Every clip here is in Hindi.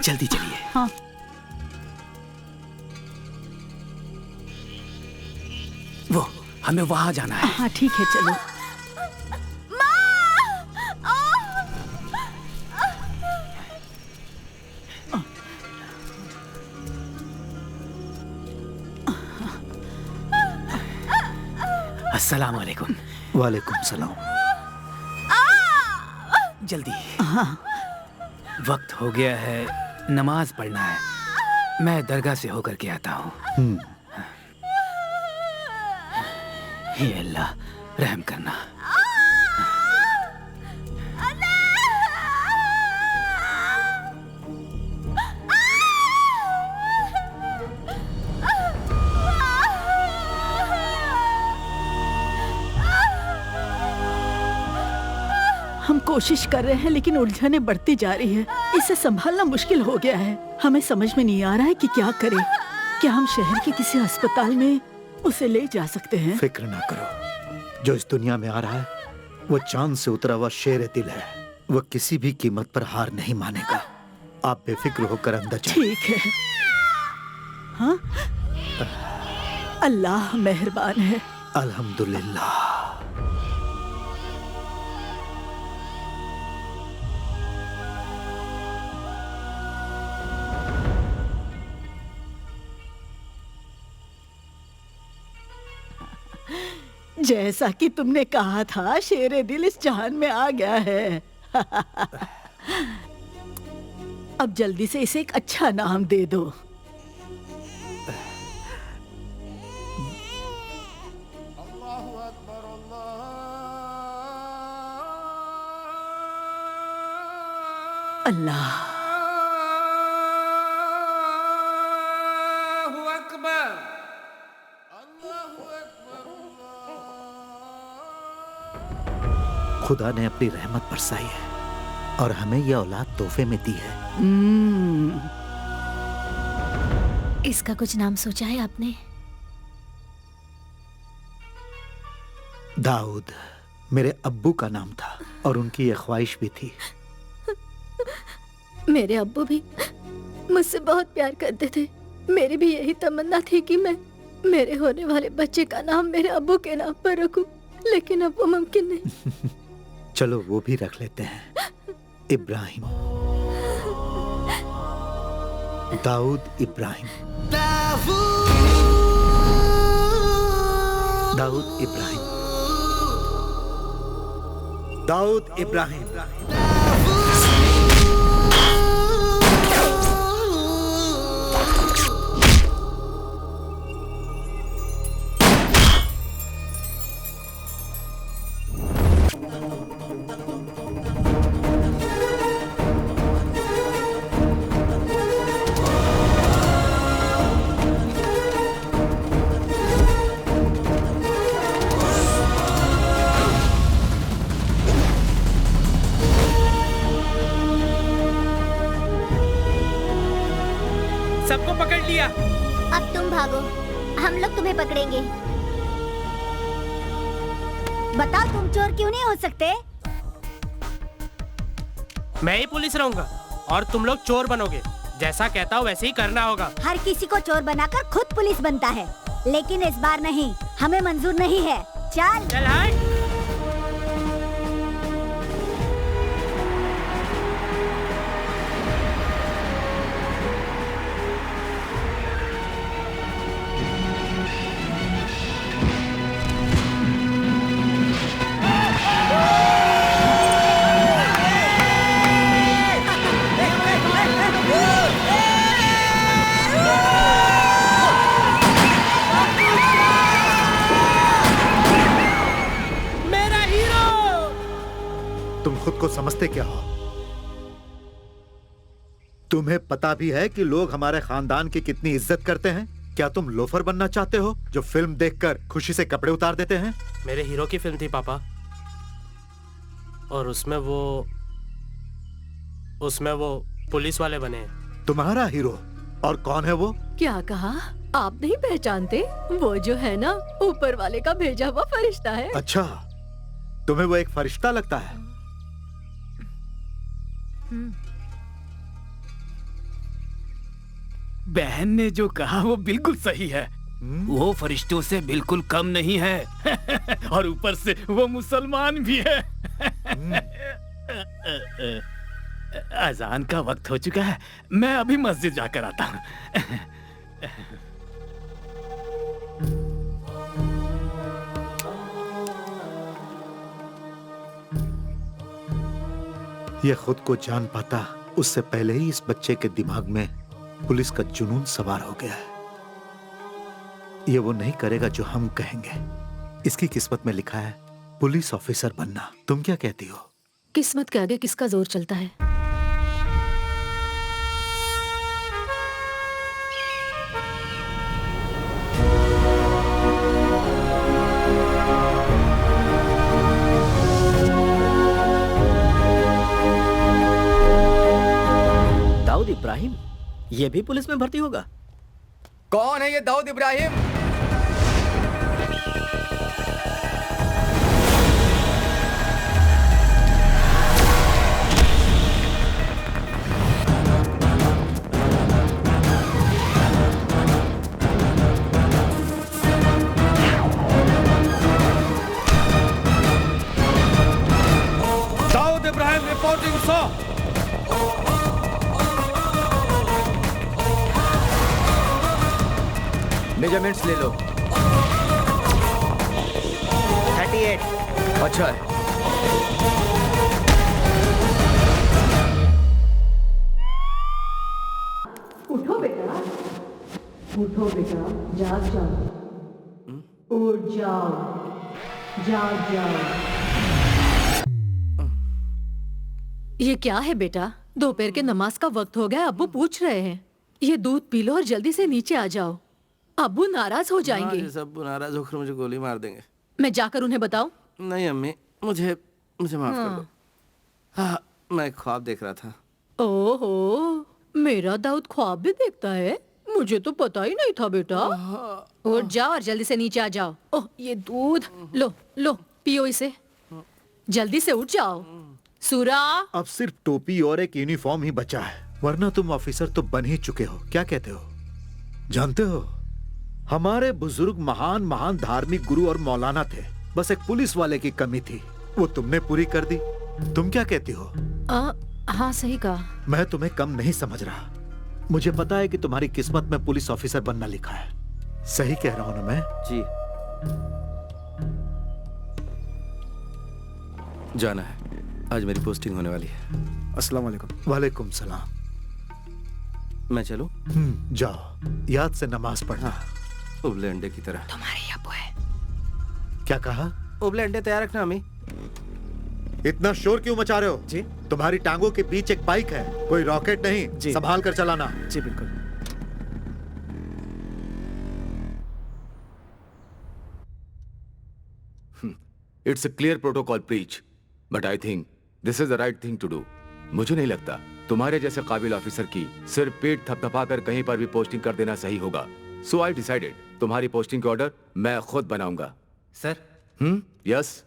जल्दी चलिए। हाँ। वो हमें वहां जाना है। हाँ ठीक है, चलो। अस्सलाम वालेकुम। वालेकुम सलाम। जल्दी। हाँ। वक्त हो गया है, नमाज पढ़ना है। मैं दरगाह से होकर के आता हूँ। हे अल्लाह, रहम करना। हम कोशिश कर रहे हैं लेकिन उलझने बढ़ती जा रही है। इसे संभालना मुश्किल हो गया है। हमें समझ में नहीं आ रहा है कि क्या करें। क्या हम शहर के किसी अस्पताल में उसे ले जा सकते हैं? फिक्र ना करो, जो इस दुनिया में आ रहा है वो चांद से उतरा हुआ शेर दिल है। वो किसी भी कीमत पर हार नहीं मानेगा। आप बेफिक्र होकर अंदर जाइए। ठीक है। हाँ? अल्लाह मेहरबान है। अल्हम्दुलिल्लाह। जैसा कि तुमने कहा था, शेरे दिल इस जहान में आ गया है। अब जल्दी से इसे एक अच्छा नाम दे दो। अल्लाह। खुदा ने अपनी रहमत बरसाई है और हमें यह औलाद तोहफे में दी है। इसका कुछ नाम सोचा है आपने? दाऊद मेरे अब्बू का नाम था और उनकी यह ख्वाहिश भी थी। मेरे अब्बू भी मुझसे बहुत प्यार करते थे। मेरी भी यही तमन्ना थी कि मैं मेरे होने वाले बच्चे का नाम मेरे अब्बू के नाम पर रखूं, लेकिन अब वो मुमकिन नहीं। चलो वो भी रख लेते हैं, इब्राहिम। दाऊद इब्राहिम। दाऊद इब्राहिम। दाऊद इब्राहिम। सबको पकड़ लिया। अब तुम भागो, हम लोग तुम्हें पकड़ेंगे। बताओ, तुम चोर क्यों नहीं हो सकते? मैं ही पुलिस रहूंगा और तुम लोग चोर बनोगे। जैसा कहता हूँ वैसे ही करना होगा। हर किसी को चोर बनाकर खुद पुलिस बनता है, लेकिन इस बार नहीं, हमें मंजूर नहीं है। चल चल हट। खुद को समझते क्या हो? तुम्हें पता भी है कि लोग हमारे खानदान की कितनी इज्जत करते हैं? क्या तुम लोफर बनना चाहते हो जो फिल्म देखकर खुशी से कपड़े उतार देते हैं? मेरे हीरो की फिल्म थी पापा, और उसमें वो पुलिस वाले बने हैं। तुम्हारा हीरो? और कौन है वो? क्या कहा? आप नहीं पहचानते? वो जो है ना, ऊपर वाले का भेजा हुआ फरिश्ता है। अच्छा, तुम्हें वो एक फरिश्ता लगता है? बहन ने जो कहा वो बिल्कुल सही है। वो फरिश्तों से बिल्कुल कम नहीं है। और ऊपर से वो मुसलमान भी है। अजान का वक्त हो चुका है, मैं अभी मस्जिद जाकर आता हूँ। ये खुद को जान पाता उससे पहले ही इस बच्चे के दिमाग में पुलिस का जुनून सवार हो गया है। ये वो नहीं करेगा जो हम कहेंगे। इसकी किस्मत में लिखा है पुलिस ऑफिसर बनना। तुम क्या कहती हो? किस्मत के आगे किसका जोर चलता है? दाऊद इब्राहिम ये भी पुलिस में भर्ती होगा? कौन है ये दाऊद इब्राहिम? दाऊद इब्राहिम रिपोर्टिंग सो। मेजरमेंट्स ले लो। 38। अच्छा है। उठो बेटा, उठो बेटा, जाग जाओ, उठ जाओ, जाग जाओ। ये क्या है बेटा? दोपहर के नमाज का वक्त हो गया, अब्बू पूछ रहे हैं। ये दूध पी लो और जल्दी से नीचे आ जाओ। अब्बू नाराज हो जाएंगे। सब नाराज होकर मुझे गोली मार देंगे। मैं जाकर उन्हें बताऊं? नहीं अम्मी, मुझे माफ कर दो। हाँ, मैं ख्वाब देख रहा था। ओहो, मेरा दाऊद ख्वाब भी देखता है? मुझे तो पता ही नहीं था बेटा। उठ जाओ और जल्दी से नीचे आ जाओ। ओह, ये दूध लो लो, पियो इसे। जल्दी से उठ जाओ। सूरा, अब सिर्फ टोपी और एक यूनिफॉर्म ही बचा है, वरना तुम ऑफिसर तो बन ही चुके हो। क्या कहते हो? जानते हो, हमारे बुजुर्ग महान महान धार्मिक गुरु और मौलाना थे, बस एक पुलिस वाले की कमी थी, वो तुमने पूरी कर दी। तुम क्या कहती हो? हाँ सही कहा। मैं तुम्हें कम नहीं समझ रहा। मुझे पता है कि तुम्हारी किस्मत में पुलिस ऑफिसर बनना लिखा है। सही कह रहा हूं ना मैं? जी। जाना है, आज मेरी पोस्टिंग होने वाली है। अस्सलाम वालेकुम। वालेकुम सलाम। मैं चलूं? जाओ, याद से नमाज पढ़ना। उबले अंडे की तरह। तुम्हारे अब्बू है। क्या कहा? उबले अंडे तैयार रखना अम्मी। इतना शोर क्यों मचा रहे हो? जी, तुम्हारी टांगों के बीच एक बाइक है, कोई रॉकेट नहीं। जी। संभाल कर चलाना। जी बिल्कुल। It's a clear protocol breach, but I think this is the right thing to do. मुझे नहीं लगता तुम्हारे जैसे काबिल ऑफिसर की सिर्फ पेट थपथपाकर कहीं पर भी पोस्टिंग कर देना सही होगा। So I decided तुम्हारी पोस्टिंग के ऑर्डर मैं खुद बनाऊंगा। सर। यस।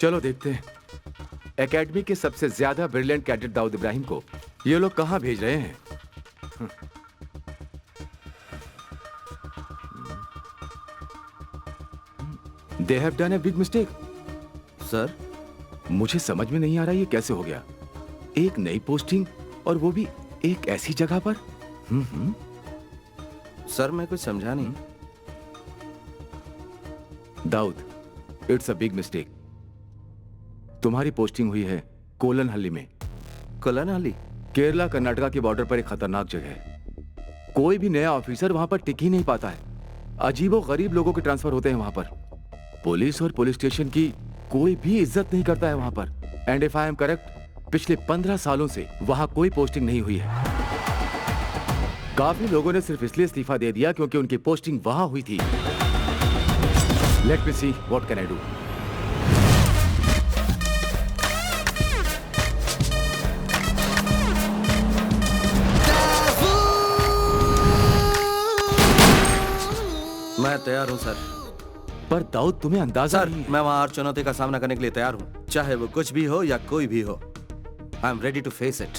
चलो देखते हैं एकेडमी के सबसे ज्यादा ब्रिलियंट कैडेट दाऊद इब्राहिम को ये लोग कहां भेज रहे हैं। They have done a big mistake. Sir, मुझे समझ में नहीं आ रहा ये कैसे हो गया। एक नई पोस्टिंग और वो भी एक ऐसी जगह पर। सर मैं कुछ समझा नहीं। Dawood, it's a big mistake. तुम्हारी पोस्टिंग हुई है कोलनहल्ली में। कोलनहल्ली? केरला कर्नाटका के बॉर्डर पर एक खतरनाक जगह है। कोई भी नया ऑफिसर वहां पर टिक ही नहीं पाता है। अजीबो गरीब लोगों के ट्रांसफर होते हैं वहां पर। पुलिस और पुलिस स्टेशन की कोई भी इज्जत नहीं करता है वहां पर। And if I am correct, पिछले 15 सालों से वहां कोई पोस्टिंग नहीं हुई है। काफी लोगों ने सिर्फ इसलिए इस्तीफा दे दिया क्योंकि उनकी पोस्टिंग वहां हुई थी। Let me see what can I do. मैं तैयार हूं सर। पर दाऊद तुम्हें अंदाजा सर, नहीं है। मैं वहां हर चुनौती का सामना करने के लिए तैयार हूं। चाहे वो कुछ भी हो या कोई भी हो, I am ready to face it.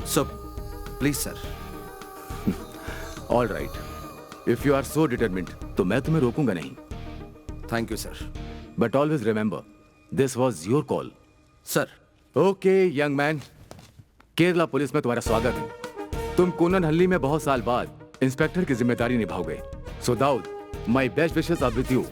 So please sir. All right, if you are so determined तो मैं तुम्हें रोकूंगा नहीं। Thank you sir. But always remember, this was your call. Sir. Okay young man, Kerala police में तुम्हारा स्वागत है। तुम कोननहल्ली में बहुत साल बाद इंस्पेक्टर की जिम्मेदारी निभाओगे। So Dawood, my best wishes are with you.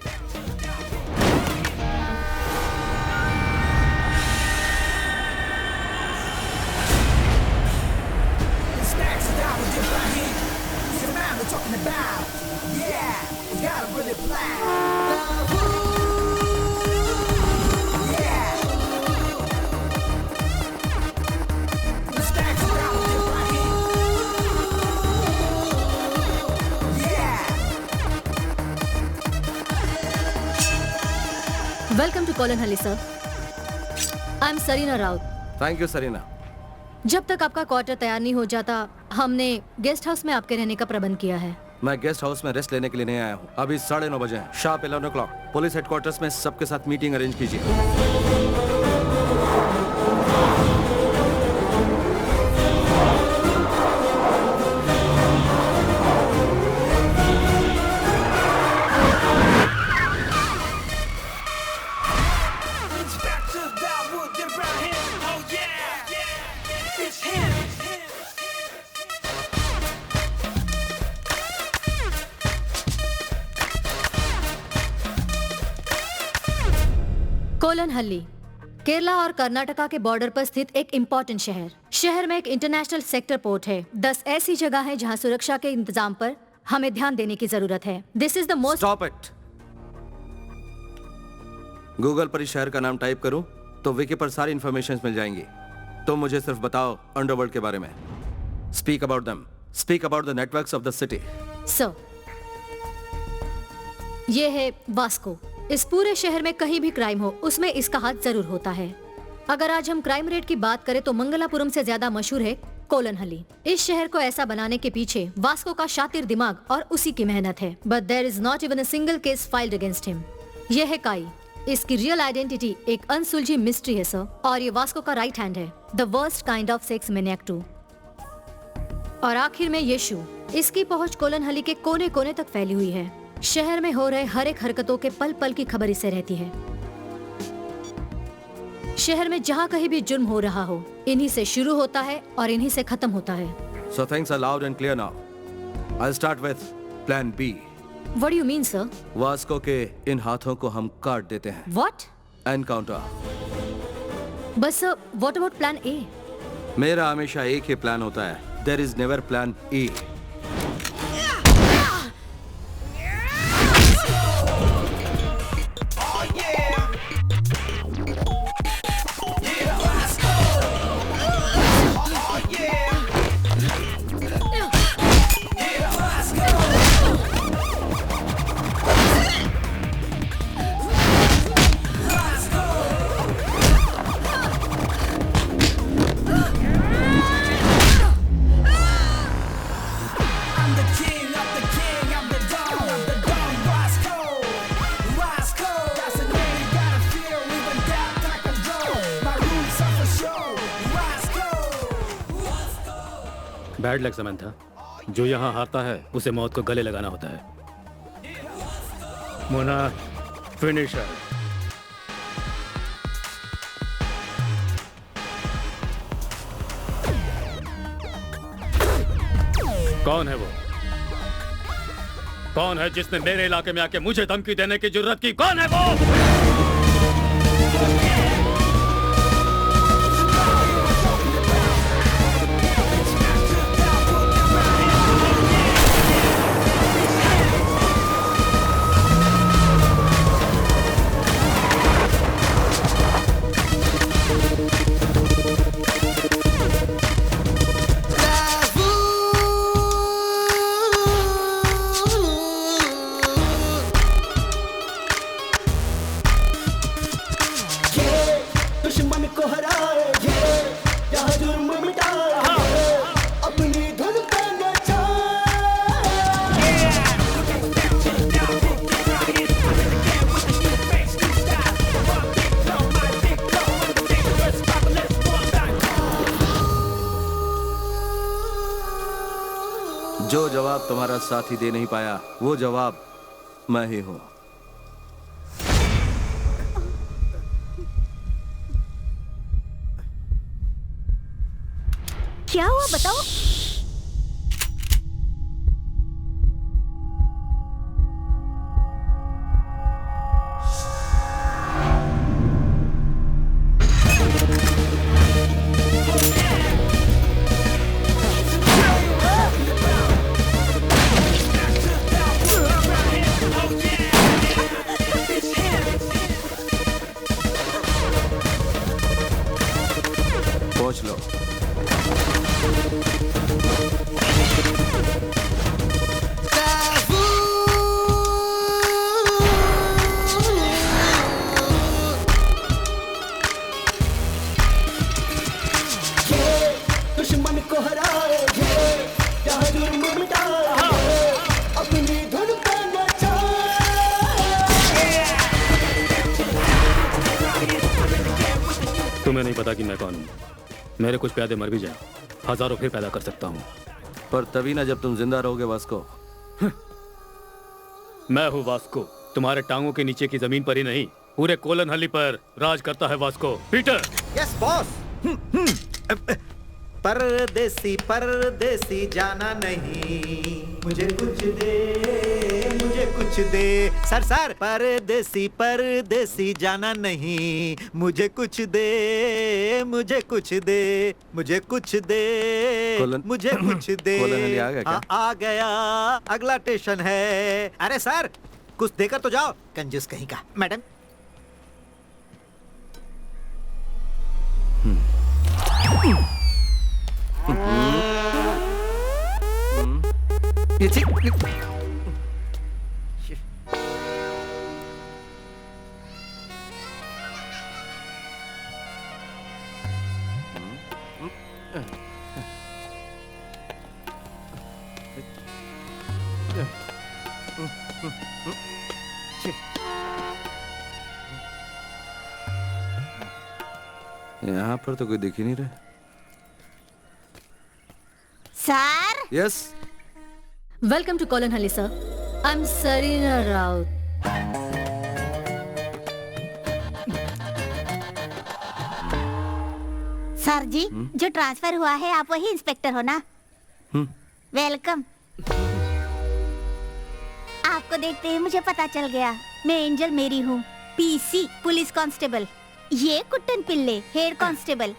Welcome to Kolanahalli sir. I am Sarina Raut. Thank you Sarina. जब तक आपका क्वार्टर तैयार नहीं हो जाता, हमने गेस्ट हाउस में आपके रहने का प्रबंध किया है। मैं गेस्ट हाउस में रेस्ट लेने के लिए नहीं आया हूँ। अभी 9:30 बजे हैं, शार्प 11 o'clock। पुलिस हेडक्वार्टर्स में सबके साथ मीटिंग अरेंज कीजिए। कोलनहल्ली केरला और कर्नाटका के बॉर्डर पर स्थित एक इम्पोर्टेंट शहर में एक इंटरनेशनल सेक्टर पोर्ट है। 10 ऐसी जगह है जहां सुरक्षा के इंतजाम पर हमें ध्यान देने की जरूरत है। This is the most. Stop it. Google पर इस शहर का नाम टाइप करूं तो विकी पर सारी इंफॉर्मेशन मिल जाएंगी। तुम मुझे सिर्फ बताओ अंडरवर्ल्ड के बारे में। Speak about them. Speak about the networks of the city. Sir, ये है वास्को। इस पूरे शहर में कहीं भी क्राइम हो, उसमें इसका हाथ जरूर होता है। अगर आज हम क्राइम रेट की बात करें तो मंगलापुरम से ज्यादा मशहूर है कोलनहल्ली। इस शहर को ऐसा बनाने के पीछे वास्को का शातिर दिमाग और उसी की मेहनत है। But there is not even a single case filed against him. ये है काई। इसकी रियल आइडेंटिटी एक अनसुलझी मिस्ट्री है सर, और ये वास्को का राइट हैंड है, the worst kind of sex maniac too. और आखिर में यीशु। इसकी पहुंच कोलनहल्ली के कोने कोने तक फैली हुई है। शहर में हो रहे हर एक हरकतों के पल पल की खबर इसे रहती है। शहर में जहाँ कहीं भी जुर्म हो रहा हो, इन्हीं से शुरू होता है और इन्हीं से खत्म होता है। So things are loud and clear now. I'll start with Plan B. What do you mean, sir? Vasco के इन हाथों को हम काट देते हैं। What? Encounter. बस sir, what about Plan A? मेरा हमेशा एक ही प्लान होता है। There is never Plan E. Bad luck Samantha. जो यहाँ हारता है उसे मौत को गले लगाना होता है। मोना, फिनिशर। कौन है वो? कौन है जिसने मेरे इलाके में आके मुझे धमकी देने की जुर्रत की? कौन है वो? जो जवाब तुम्हारा साथी दे नहीं पाया वो जवाब मैं ही हूं। क्या हुआ बताओ। पहुंच लो। दुश्मन को हराए क्या जुर्म मिटाए अपनी धुन पे तुम्हें नहीं पता कि मैं कौन हूँ। मेरे कुछ प्यादे मर भी जाए, हजारों फिर पैदा कर सकता हूँ। पर तभी ना जब तुम जिंदा रहोगे वास्को। मैं हूँ वास्को, तुम्हारे टांगों के नीचे की जमीन पर ही नहीं, पूरे कोलन हल्ली पर राज करता है वास्को। पीटर। Yes boss. परदेसी परदेसी जाना नहीं, मुझे कुछ दे, मुझे कुछ दे। सर परदेसी परदेसी जाना नहीं, मुझे कुछ दे, मुझे कुछ दे, मुझे कुछ दे, मुझे कुछ दे। कोलन हल्ली आ गया क्या? आ गया, अगला स्टेशन है। अरे सर कुछ देकर तो जाओ, कंजूस कहीं का। मैडम यहाँ पर तो कोई दिख ही नहीं रहा। Sir yes welcome to Kolan sir. I am Sarina Raut. Sir ji जो ट्रांसफर हुआ है आप वही इंस्पेक्टर हो ना? वेलकम। आपको देखते ही मुझे पता चल गया, मैं एंजल मेरी हूँ, पीसी पुलिस कांस्टेबल। ये कुट्टन पिल्ले हेड कांस्टेबल।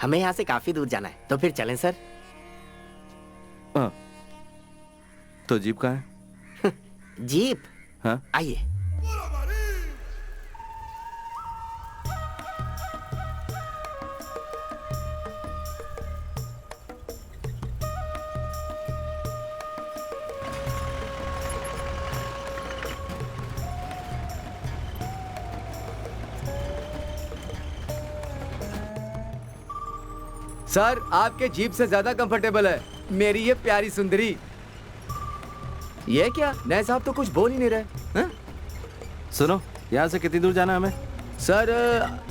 हमें यहाँ से काफी दूर जाना है, तो फिर चलें सर। तो जीप कहाँ है? जीप? हाँ आइए। सर आपके जीप से ज्यादा कंफर्टेबल है मेरी ये प्यारी सुंदरी। ये क्या नए साहब तो कुछ बोल ही नहीं रहे हैं? सुनो, यहाँ से कितनी दूर जाना है हमें? सर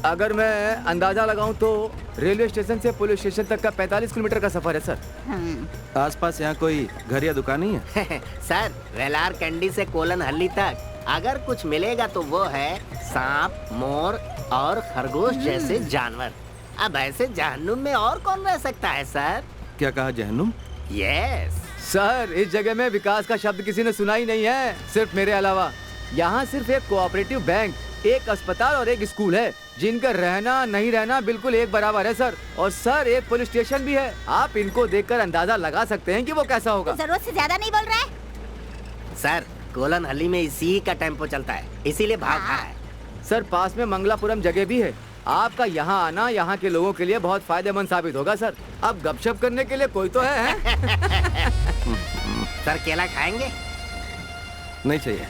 अगर मैं अंदाजा लगाऊं तो रेलवे स्टेशन से पुलिस स्टेशन तक का 45 किलोमीटर का सफर है सर। आसपास यहाँ कोई घर या दुकान नहीं है? सर वेलार कैंडी से कोलन हल्ली तक अगर कुछ मिलेगा तो वो है सांप, मोर और खरगोश जैसे जानवर। अब ऐसे जहन्नुम में और कौन रह सकता है सर? क्या कहा, जहन्नुम? यस सर इस जगह में विकास का शब्द किसी ने सुना ही नहीं है, सिर्फ मेरे अलावा। यहाँ सिर्फ एक कोऑपरेटिव बैंक, एक अस्पताल और एक स्कूल है, जिनका रहना नहीं रहना बिल्कुल एक बराबर है सर। और सर एक पुलिस स्टेशन भी है। आप इनको देखकर अंदाजा लगा सकते हैं कि वो कैसा होगा। जरूरत से ज्यादा नहीं बोल रहा है सर। कोलन हल्ली में इसी का टेम्पो चलता है, इसीलिए भाग रहा है। सर पास में मंगलापुरम जगह भी है। आपका यहाँ आना यहाँ के लोगों के लिए बहुत फायदेमंद साबित होगा सर। अब गपशप करने के लिए कोई तो है? सर केला खाएंगे? नहीं चाहिए।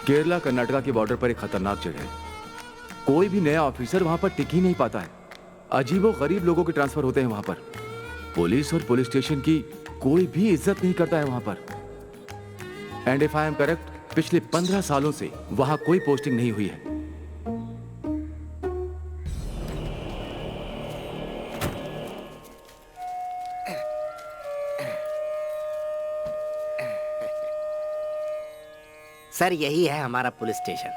केरला कर्नाटका की बॉर्डर पर एक खतरनाक जगह है। कोई भी नया ऑफिसर वहां पर टिक ही नहीं पाता है। अजीबो गरीब लोगों के ट्रांसफर होते हैं वहां पर। पुलिस और पुलिस स्टेशन की कोई भी इज्जत नहीं करता है वहां पर। And if I am correct, पिछले 15 सालों से वहां कोई पोस्टिंग नहीं हुई है। सर यही है हमारा पुलिस स्टेशन।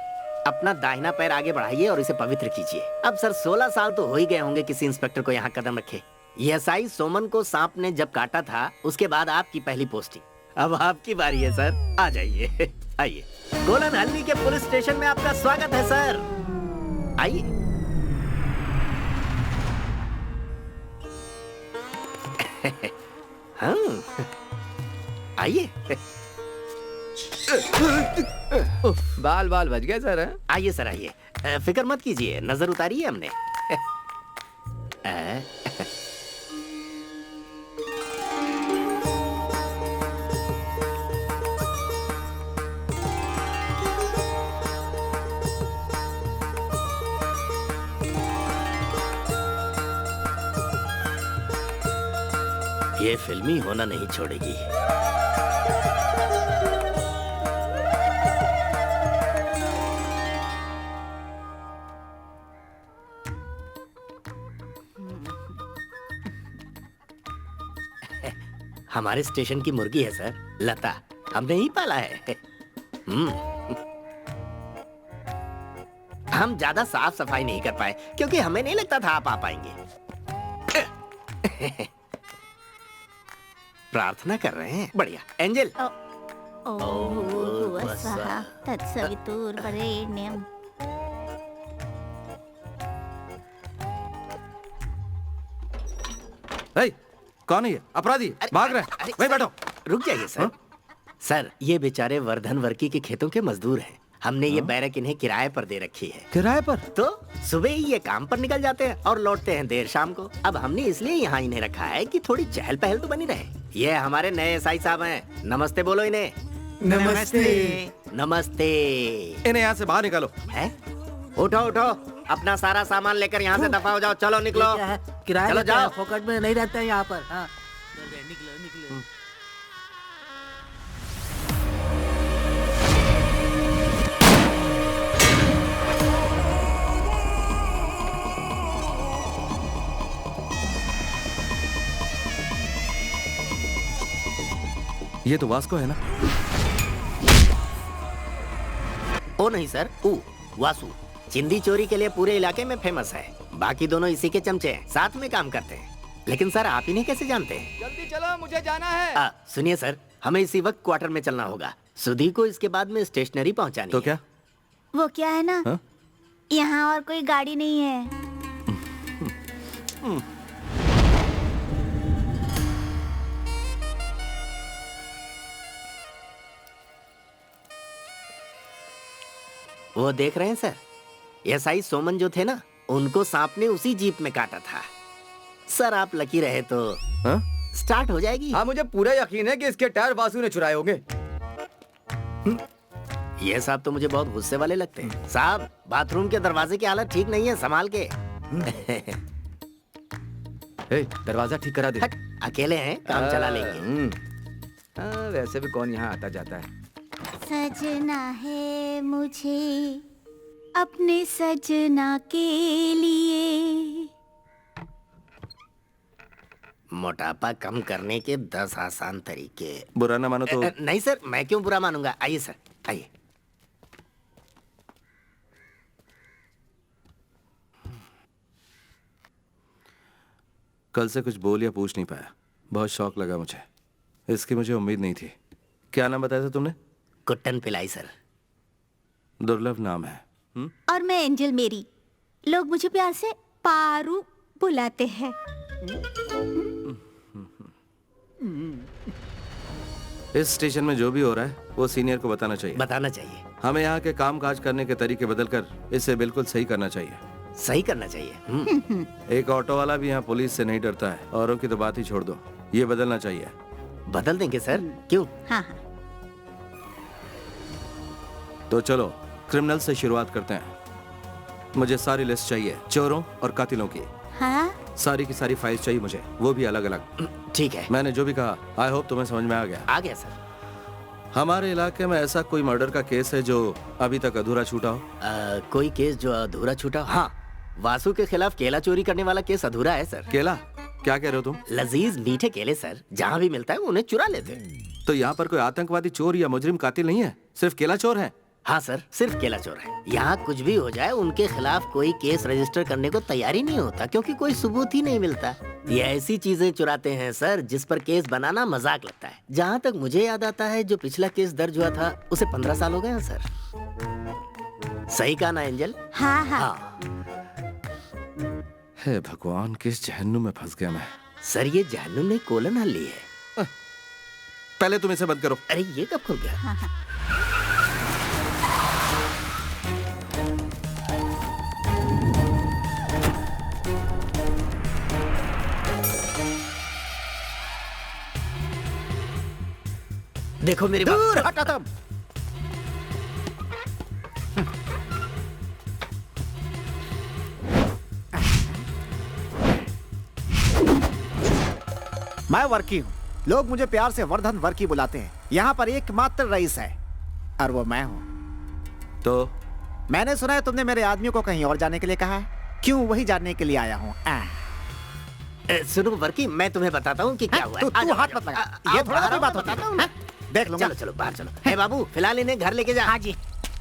अपना दाहिना पैर आगे बढ़ाइए और इसे पवित्र कीजिए। अब सर 16 साल तो हो ही गए होंगे किसी इंस्पेक्टर को यहाँ कदम रखे। एसआई सोमन को सांप ने जब काटा था उसके बाद आपकी पहली पोस्टिंग। अब आपकी बारी है सर, आ जाइए। आइए, कोलन हल्ली के पुलिस स्टेशन में आपका स्वागत है सर। आइए। हाँ, आइए। बाल बाल बच गए सर। आइए सर, आइए। फिक्र मत कीजिए, नजर उतारी है हमने। ये फिल्मी होना नहीं छोड़ेगी। हमारे स्टेशन की मुर्गी है सर, लता। हमने ही पाला है। हम ज्यादा साफ सफाई नहीं कर पाए क्योंकि हमें नहीं लगता था आप आ पाएंगे। प्रार्थना कर रहे हैं, बढ़िया। एंजल। तत्सवितुर्वरेण्यं। कौन है ये अपराधी? भाग रहे? वहीं बैठो। रुक जाइए सर। सर ये बेचारे वर्धन वर्की के खेतों के मजदूर हैं। हमने ये बैरक इन्हें किराए पर दे रखी है। किराए पर? तो सुबह ही ये काम पर निकल जाते हैं और लौटते हैं देर शाम को। अब हमने इसलिए यहाँ इन्हें रखा है कि थोड़ी चहल पहल तो बनी रहे। ये हमारे नए एसआई साहब हैं। नमस्ते बोलो इन्हें। नमस्ते। नमस्ते। इन्हें यहाँ से बाहर निकालो। है? उठो उठो, अपना सारा सामान लेकर यहाँ से दफा हो जाओ। चलो निकलो। किराया चलो जाओ। फोकट में नहीं रहता है यहाँ पर। हाँ। ये तो वास्को है ना? ओ नहीं सर, वासु। चिंदी चोरी के लिए पूरे इलाके में फेमस है। बाकी दोनों इसी के चमचे हैं, साथ में काम करते हैं। लेकिन सर आप इन्हें कैसे जानते हैं? जल्दी चलो, मुझे जाना है। सुनिए सर, हमें इसी वक्त क्वार्टर में चलना होगा। सुधी को इसके बाद में स्टेशनरी पहुंचानी तो है। क्या? वो क्या है ना, हाँ? यहाँ और कोई गाड़ी नहीं है। वो देख रहे हैं सर, एसआई सोमन जो थे ना, उनको सांप ने उसी जीप में काटा था। सर आप लकी रहे तो हाँ? स्टार्ट हो जाएगी। हाँ, मुझे पूरा यकीन है कि इसके टायर वासु ने चुराए होंगे। ये साहब तो मुझे बहुत गुस्से वाले लगते हैं। साहब बाथरूम के दरवाजे की हालत ठीक नहीं है, संभाल के। दरवाजा ठीक करा दे। अकेले हैं, काम चला लेंगे। वैसे भी कौन यहाँ आता जाता है। सजना है मुझे अपने सजना के लिए। मोटापा कम करने के 10 आसान तरीके। बुरा ना मानो तो। नहीं सर, मैं क्यों बुरा मानूंगा। आइए सर, आइए। कल से कुछ बोल या पूछ नहीं पाया, बहुत शौक लगा मुझे। इसकी मुझे उम्मीद नहीं थी। क्या नाम बताया था तुमने? कुट्टन पिलाई सर। दुर्लभ नाम है। और मैं एंजल मेरी। लोग मुझे प्यार से पारू बुलाते हैं। इस स्टेशन में जो भी हो रहा है वो सीनियर को बताना चाहिए। बताना चाहिए। हमें यहाँ के काम काज करने के तरीके बदलकर इसे बिल्कुल सही करना चाहिए। सही करना चाहिए। एक ऑटो वाला भी यहाँ पुलिस से नहीं डरता है। औरों की तो बात ही छोड़ दो, ये बदलना चाहिए। बदल देंगे सर, क्यों? हाँ हाँ। तो चलो क्रिमिनल से शुरुआत करते हैं। मुझे सारी लिस्ट चाहिए चोरों और कातिलों की। हाँ? सारी की सारी फाइल्स चाहिए मुझे, वो भी अलग अलग। ठीक है। मैंने जो भी कहा आई होप तुम्हें समझ में आ गया। आ गया सर। हमारे इलाके में ऐसा कोई मर्डर का केस है जो अभी तक अधूरा छूटा हो? कोई केस जो अधूरा छूटा? हाँ, वासु के खिलाफ केला चोरी करने वाला केस अधूरा है सर। केला? क्या कह रहे हो तुम? लजीज मीठे केले सर, जहाँ भी मिलता है उन्हें चुरा लेते हैं। तो यहाँ पर कोई आतंकवादी चोर या मुजरिम कातिल नहीं है, सिर्फ केला चोर है? हाँ सर, सिर्फ केला चोर है। यहाँ कुछ भी हो जाए उनके खिलाफ कोई केस रजिस्टर करने को तैयार ही नहीं होता, क्योंकि कोई सबूत ही नहीं मिलता। ये ऐसी चीजें चुराते हैं सर जिस पर केस बनाना मजाक लगता है। जहाँ तक मुझे याद आता है, जो पिछला केस दर्ज हुआ था उसे 15 साल हो गए हैं सर। सही कहा ना एंजल? हाँ हाँ। हे भगवान, किस जहन्नुम में फंस गया मैं। सर ये जहन्नुम ने कोलन हल्ली है। पहले तुम इसे बंद करो। अरे ये कब खुल गया? हाँ हाँ। देखो मेरी बात। दूर हटा तुम। मैं वर्की हूँ, लोग मुझे प्यार से वर्धन वर्की बुलाते हैं। यहाँ पर एकमात्र रईस है और वो मैं हूँ। तो मैंने सुना है तुमने मेरे आदमियों को कहीं और जाने के लिए कहा है। क्यों? वही जानने के लिए आया हूँ। सुनो वर्की, मैं तुम्हें बताता हूँ कि क्या हुआ है। तू हाथ मत लगा, ये थोड़ा ना कोई बात होती है। देख लूंगा। चलो चलो बाहर चलो। हे बाबू, फिलहाल इन्हें घर लेके जा। हाँ जी।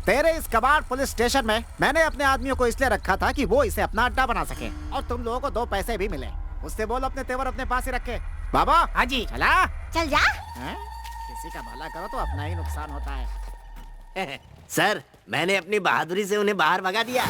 तेरे इस कबाड़ पुलिस स्टेशन में मैंने अपने आदमियों को इसलिए रखा था कि वो इसे अपना अड्डा बना सके, और तुम लोगों को 2 पैसे भी मिले। उससे बोल अपने तेवर अपने पास ही रखे। बाबा। हाँ जी। चला चल जा। किसी का भला करो तो अपना ही नुकसान होता है। सर, मैंने अपनी बहादुरी से उन्हें बाहर भगा दिया।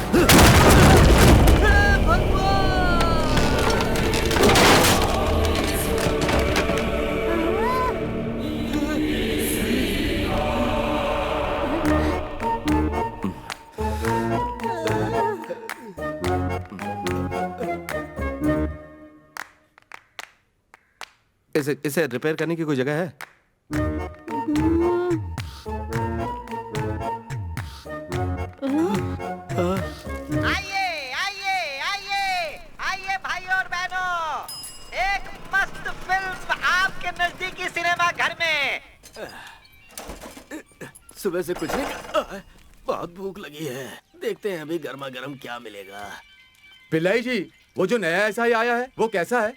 इसे रिपेयर करने की कोई जगह है? आइए आइए आइए आइए भाई और बहनों, एक मस्त फिल्म आपके नजदीकी सिनेमा घर में। सुबह से कुछ नहीं, बहुत भूख लगी है। देखते हैं अभी गर्मा गर्म क्या मिलेगा। पिल्लाई जी, वो जो नया एसआई आया है वो कैसा है?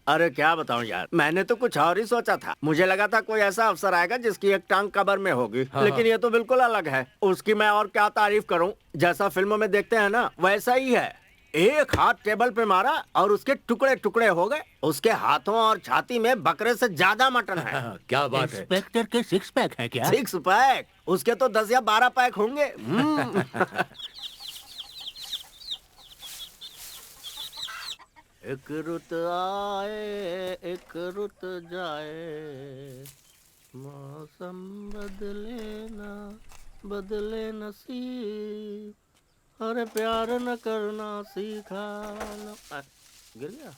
अरे क्या बताऊं यार, मैंने तो कुछ और ही सोचा था। मुझे लगा था कोई ऐसा अफसर आएगा जिसकी एक टांग कबर में होगी। लेकिन ये तो बिल्कुल अलग है। उसकी मैं और क्या तारीफ करूं, जैसा फिल्मों में देखते हैं ना वैसा ही है। एक हाथ टेबल पे मारा और उसके टुकड़े टुकड़े हो गए। उसके हाथों और छाती में बकरे से ज्यादा मटन है। क्या बात है। इंस्पेक्टर के 6 पैक है क्या? 6 पैक? उसके तो 10 या 12 पैक होंगे। एक रुत आए एक रुत जाए, मौसम बदले ना बदले नसीब, अरे प्यार न करना सीखा न। गिर गया।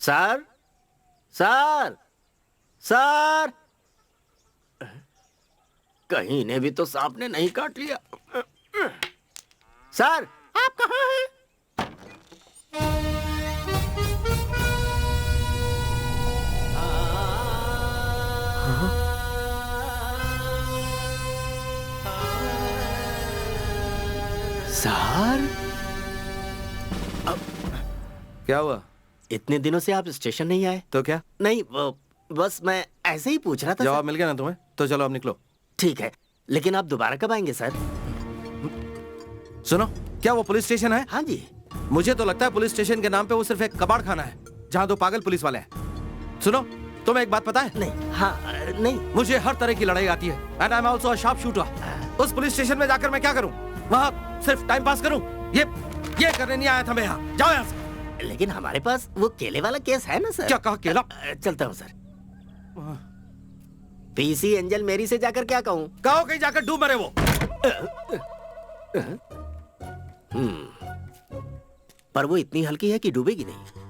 सर सर सर, कहीं ने भी तो सांप ने नहीं काट लिया। सर आप कहाँ हैं? सर क्या हुआ? इतने दिनों से आप स्टेशन नहीं आए? तो क्या? नहीं, बस मैं ऐसे ही पूछ रहा था। जवाब मिल गया ना तुम्हें? तो चलो अब निकलो। ठीक है, लेकिन आप दोबारा कब आएंगे सर? सुनो, क्या वो पुलिस स्टेशन है? हाँ जी। मुझे तो लगता है पुलिस स्टेशन के नाम पे वो सिर्फ एक कबाड़ खाना है जहाँ 2 पागल पुलिस वाले हैं। सुनो, तुम्हें एक बात पता है? नहीं। हाँ नहीं। मुझे हर तरह की लड़ाई आती है and I am also a sharp shooter. उस पुलिस स्टेशन में जाकर मैं क्या करूं? वहाँ सिर्फ टाइम पास करूं? ये करने नहीं आया था मैं यहाँ। जाओ यहाँ से। लेकिन हमारे पास वो केले वाला केस है ना सर? क्या कहा? केला? चलता हूँ सर। पीसी एंजल मेरी से जाकर क्या कहूँ? कहो कहीं जाकर डूब मरे वो। पर वो इतनी हल्की है कि डूबेगी नहीं।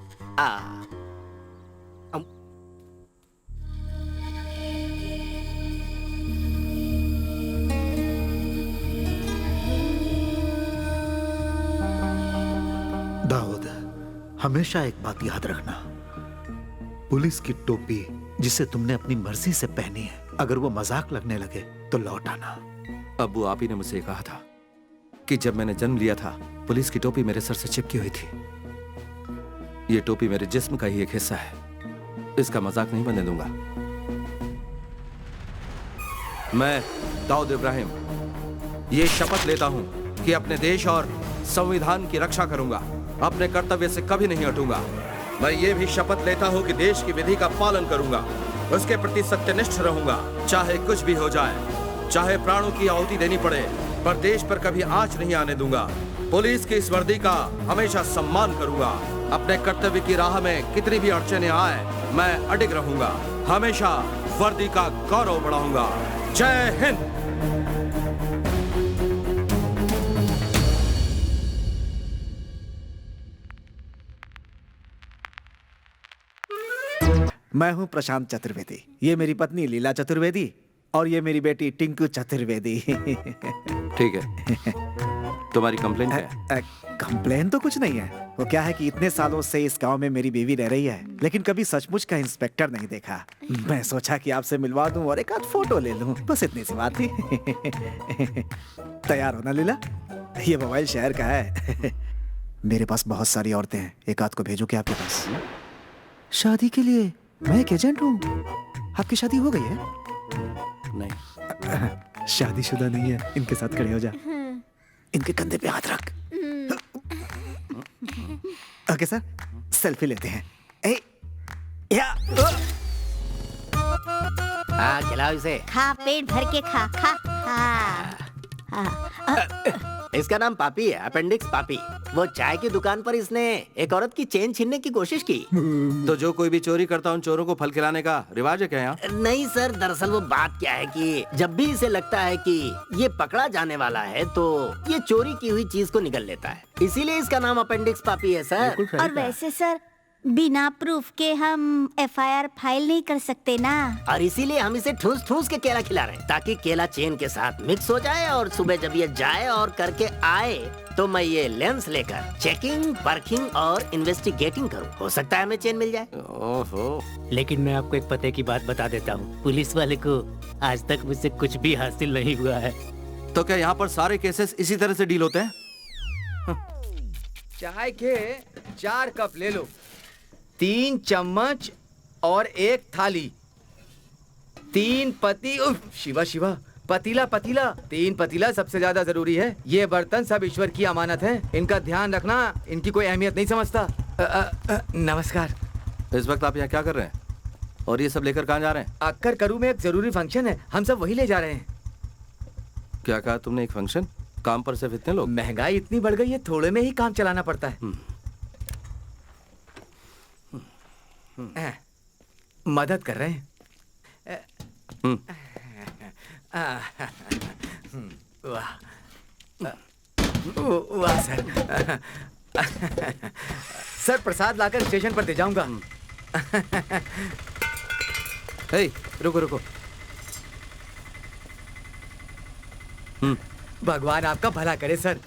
हमेशा एक बात याद रखना, पुलिस की टोपी जिसे तुमने अपनी मर्जी से पहनी है, अगर वो मजाक लगने लगे तो लौट आना। अब्बू, आप ही ने मुझसे कहा था कि जब मैंने जन्म लिया था पुलिस की टोपी मेरे सर से चिपकी हुई थी। ये टोपी मेरे जिस्म का ही एक हिस्सा है, इसका मजाक नहीं बनने दूंगा। मैं दाऊद इब्राहिम ये शपथ लेता हूं कि अपने देश और संविधान की रक्षा करूंगा, अपने कर्तव्य से कभी नहीं हटूंगा। मैं ये भी शपथ लेता हूं कि देश की विधि का पालन करूंगा, उसके प्रति सत्यनिष्ठ रहूंगा, चाहे कुछ भी हो जाए, चाहे प्राणों की आहुति देनी पड़े, पर देश पर कभी आंच नहीं आने दूंगा। पुलिस की इस वर्दी का हमेशा सम्मान करूंगा। अपने कर्तव्य की राह में कितनी भी अड़चने आए, मैं अडिग रहूंगा, हमेशा वर्दी का गौरव बढ़ाऊंगा। जय हिंद। मैं हूं प्रशांत चतुर्वेदी, ये मेरी पत्नी लीला चतुर्वेदी और ये मेरी बेटी टिंकू चतुर्वेदी। ठीक है, तुम्हारी कंप्लेंट क्या है? कंप्लेन तो कुछ नहीं है। वो क्या है कि इतने सालों से इस गांव में मेरी बीवी रह रही है, लेकिन कभी सचमुच का इंस्पेक्टर नहीं देखा। मैं सोचा कि आपसे मिलवा दूं और एक आध फोटो ले लूं, बस इतनी सी बात थी। तैयार हो ना लीला? ये मोबाइल शहर का है। मेरे पास बहुत सारी औरतें हैं, एक आध को भेजो क्या आपके पास? शादी के लिए मैं एक एजेंट हूँ। आपकी शादी हो गई है? नहीं। शादीशुदा नहीं है। इनके साथ खड़े हो जा, इनके कंधे पे हाथ रख। ओके सर, सेल्फी लेते हैं। हाँ, खिलाओ इसे। खा, पेट भर के खा खा। हाँ। इसका नाम पापी है, अपेंडिक्स पापी। वो चाय की दुकान पर इसने एक औरत की चेन छीनने की कोशिश की। तो जो कोई भी चोरी करता उन चोरों को फल खिलाने का रिवाज है क्या यहाँ? नहीं सर, दरअसल वो बात क्या है कि जब भी इसे लगता है कि ये पकड़ा जाने वाला है तो ये चोरी की हुई चीज को निगल लेता है, इसीलिए इसका नाम अपेंडिक्स पापी है सर। और वैसे सर, बिना प्रूफ के हम FIR फाइल नहीं कर सकते ना। और इसीलिए हम इसे ठूस ठूस के केला खिला रहे हैं, ताकि केला चेन के साथ मिक्स हो जाए और सुबह जब ये जाए और करके आए तो मैं ये लेंस लेकर चेकिंग, परखिंग और इन्वेस्टिगेटिंग करूं। हो सकता है हमें चेन मिल जाए। ओहो, लेकिन मैं आपको एक पते की बात बता देता हूँ, पुलिस वाले को आज तक मुझसे कुछ भी हासिल नहीं हुआ है। तो क्या यहाँ पर सारे केसेस इसी तरह से डील होते हैं? चाय के 4 कप ले लो, 3 चम्मच और 1 थाली, 3 पति शिवा शिवा पतीला 3 पतीला सबसे ज्यादा जरूरी है। ये बर्तन सब ईश्वर की अमानत है, इनका ध्यान रखना, इनकी कोई अहमियत नहीं समझता। नमस्कार। इस वक्त आप यहाँ क्या कर रहे हैं और ये सब लेकर कहाँ जा रहे हैं? अक्कर करू में एक जरूरी फंक्शन है, हम सब वही ले जा रहे हैं। क्या कहा तुमने? एक फंक्शन? काम पर सिर्फ इतने लोग? महंगाई इतनी बढ़ गई है, थोड़े में ही काम चलाना पड़ता है। मदद कर रहे हैं। वाह वाह सर। सर प्रसाद लाकर स्टेशन पर दे जाऊंगा। रुको रुको। भगवान आपका भला करे सर।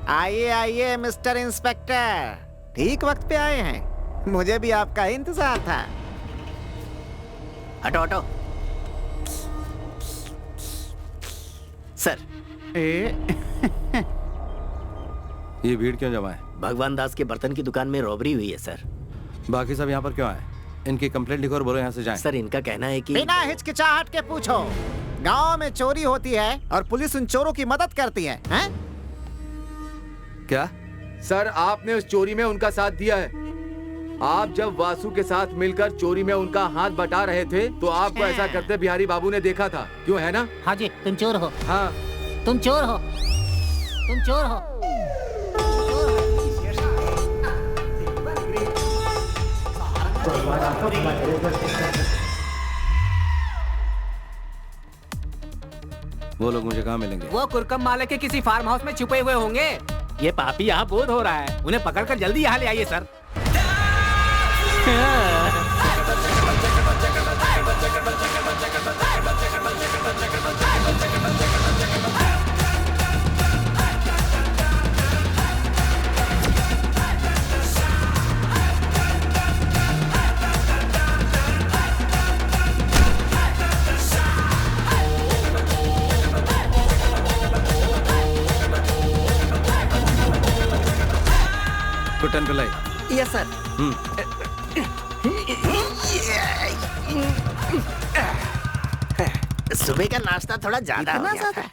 आइए आइए मिस्टर इंस्पेक्टर, ठीक वक्त पे आए हैं। मुझे भी आपका इंतजार था। हटो हटो। सर, ये भीड़ क्यों जमा है? भगवान दास के बर्तन की दुकान में रॉबरी हुई है सर। बाकी सब यहाँ पर क्यों आए? इनकी कंप्लेंट लिखो और बोलो यहाँ से जाएं। सर, इनका कहना है कि बिना हिचकिचाहट के पूछो। गांव में चोरी होती है और पुलिस उन चोरों की मदद करती है, हैं? क्या? सर, आपने उस चोरी में उनका साथ दिया है। आप जब वासु के साथ मिलकर चोरी में उनका हाथ बटा रहे थे तो आपको ऐसा करते बिहारी बाबू ने देखा था, क्यों है ना? हाँ जी, तुम चोर हो। हाँ, तुम चोर हो, तुम चोर हो। वो लोग मुझे कहाँ मिलेंगे? वो कुरकम माले के किसी फार्म हाउस में छुपे हुए होंगे। ये पापी यहाँ बोध हो रहा है, उन्हें पकड़कर जल्दी यहाँ ले आइए सर। गन को लाए। Yes sir. सुबह का नाश्ता थोड़ा ज्यादा हो गया था।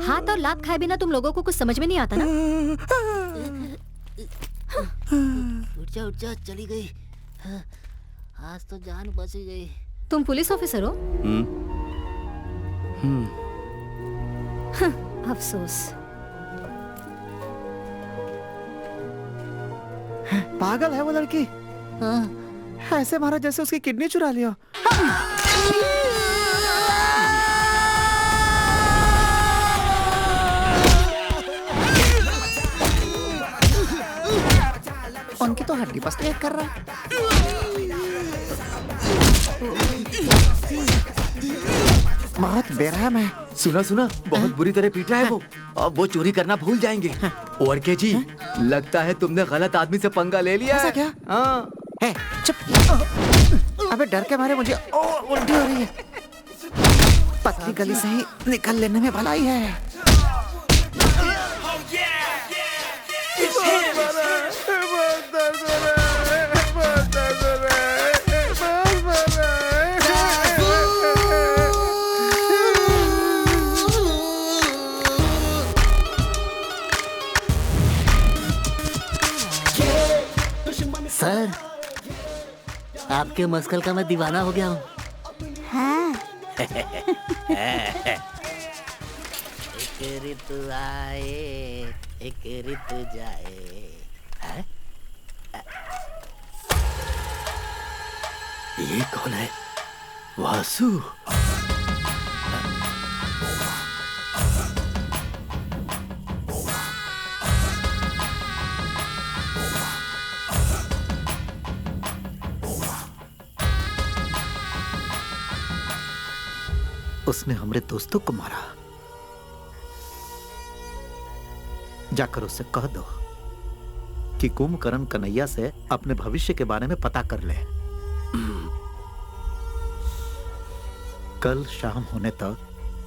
हाथ और लात खाए बिना तुम लोगों को कुछ समझ में नहीं आता ना? उठ जा चली गई। आज तो जान बच गई। तुम पुलिस ऑफिसर हो? अफसोस। पागल है वो लड़की। ऐसे मारा जैसे उसकी किडनी चुरा लिया। उनकी तो हड्डी बस एक कर रहा। बहुत बेरहम है। सुना बहुत बुरी तरह पीटा है वो। अब वो चोरी करना भूल जाएंगे। और के जी लगता है तुमने गलत आदमी से पंगा ले लिया। ऐसा क्या? हाँ। चुप। अबे डर के मारे मुझे उल्टी हो रही है। पतली गली से ही निकल लेने में भलाई है। सर, आपके मस्कल का मैं दीवाना हो गया हूँ। हाँ। एक ऋतु आए, एक ऋतु जाए। है? ये कौन है? वासु। उसने हमारे दोस्तों को मारा। जाकर उससे कह दो कि कुंभकर्ण कन्हैया से अपने भविष्य के बारे में पता कर ले। कल शाम होने तक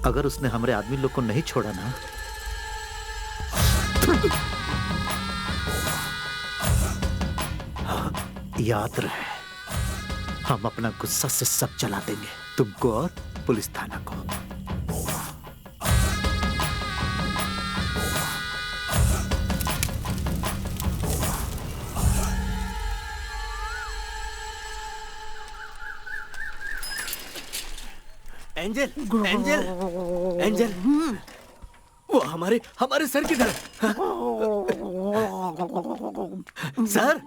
अगर उसने हमारे आदमी लोग को नहीं छोड़ा ना, याद रहे हम अपना गुस्सा से सब चला देंगे, तुमको और पुलिस थाना को। एंजल, एंजल, एंजल, वो हमारे सर की तरफ। सर,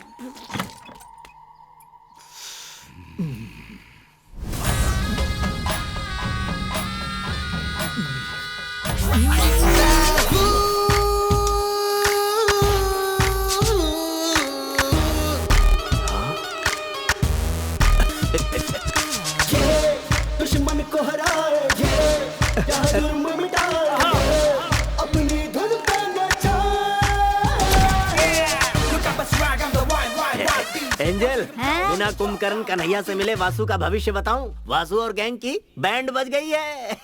दुश्मन को हराए, यहाँ जुर्म मिटाए, अपनी धुन पे नचाए। एंजल, बिना कुंभकर्ण कन्हैया से मिले वासु का भविष्य बताऊं? वासु और गैंग की बैंड बज गई है।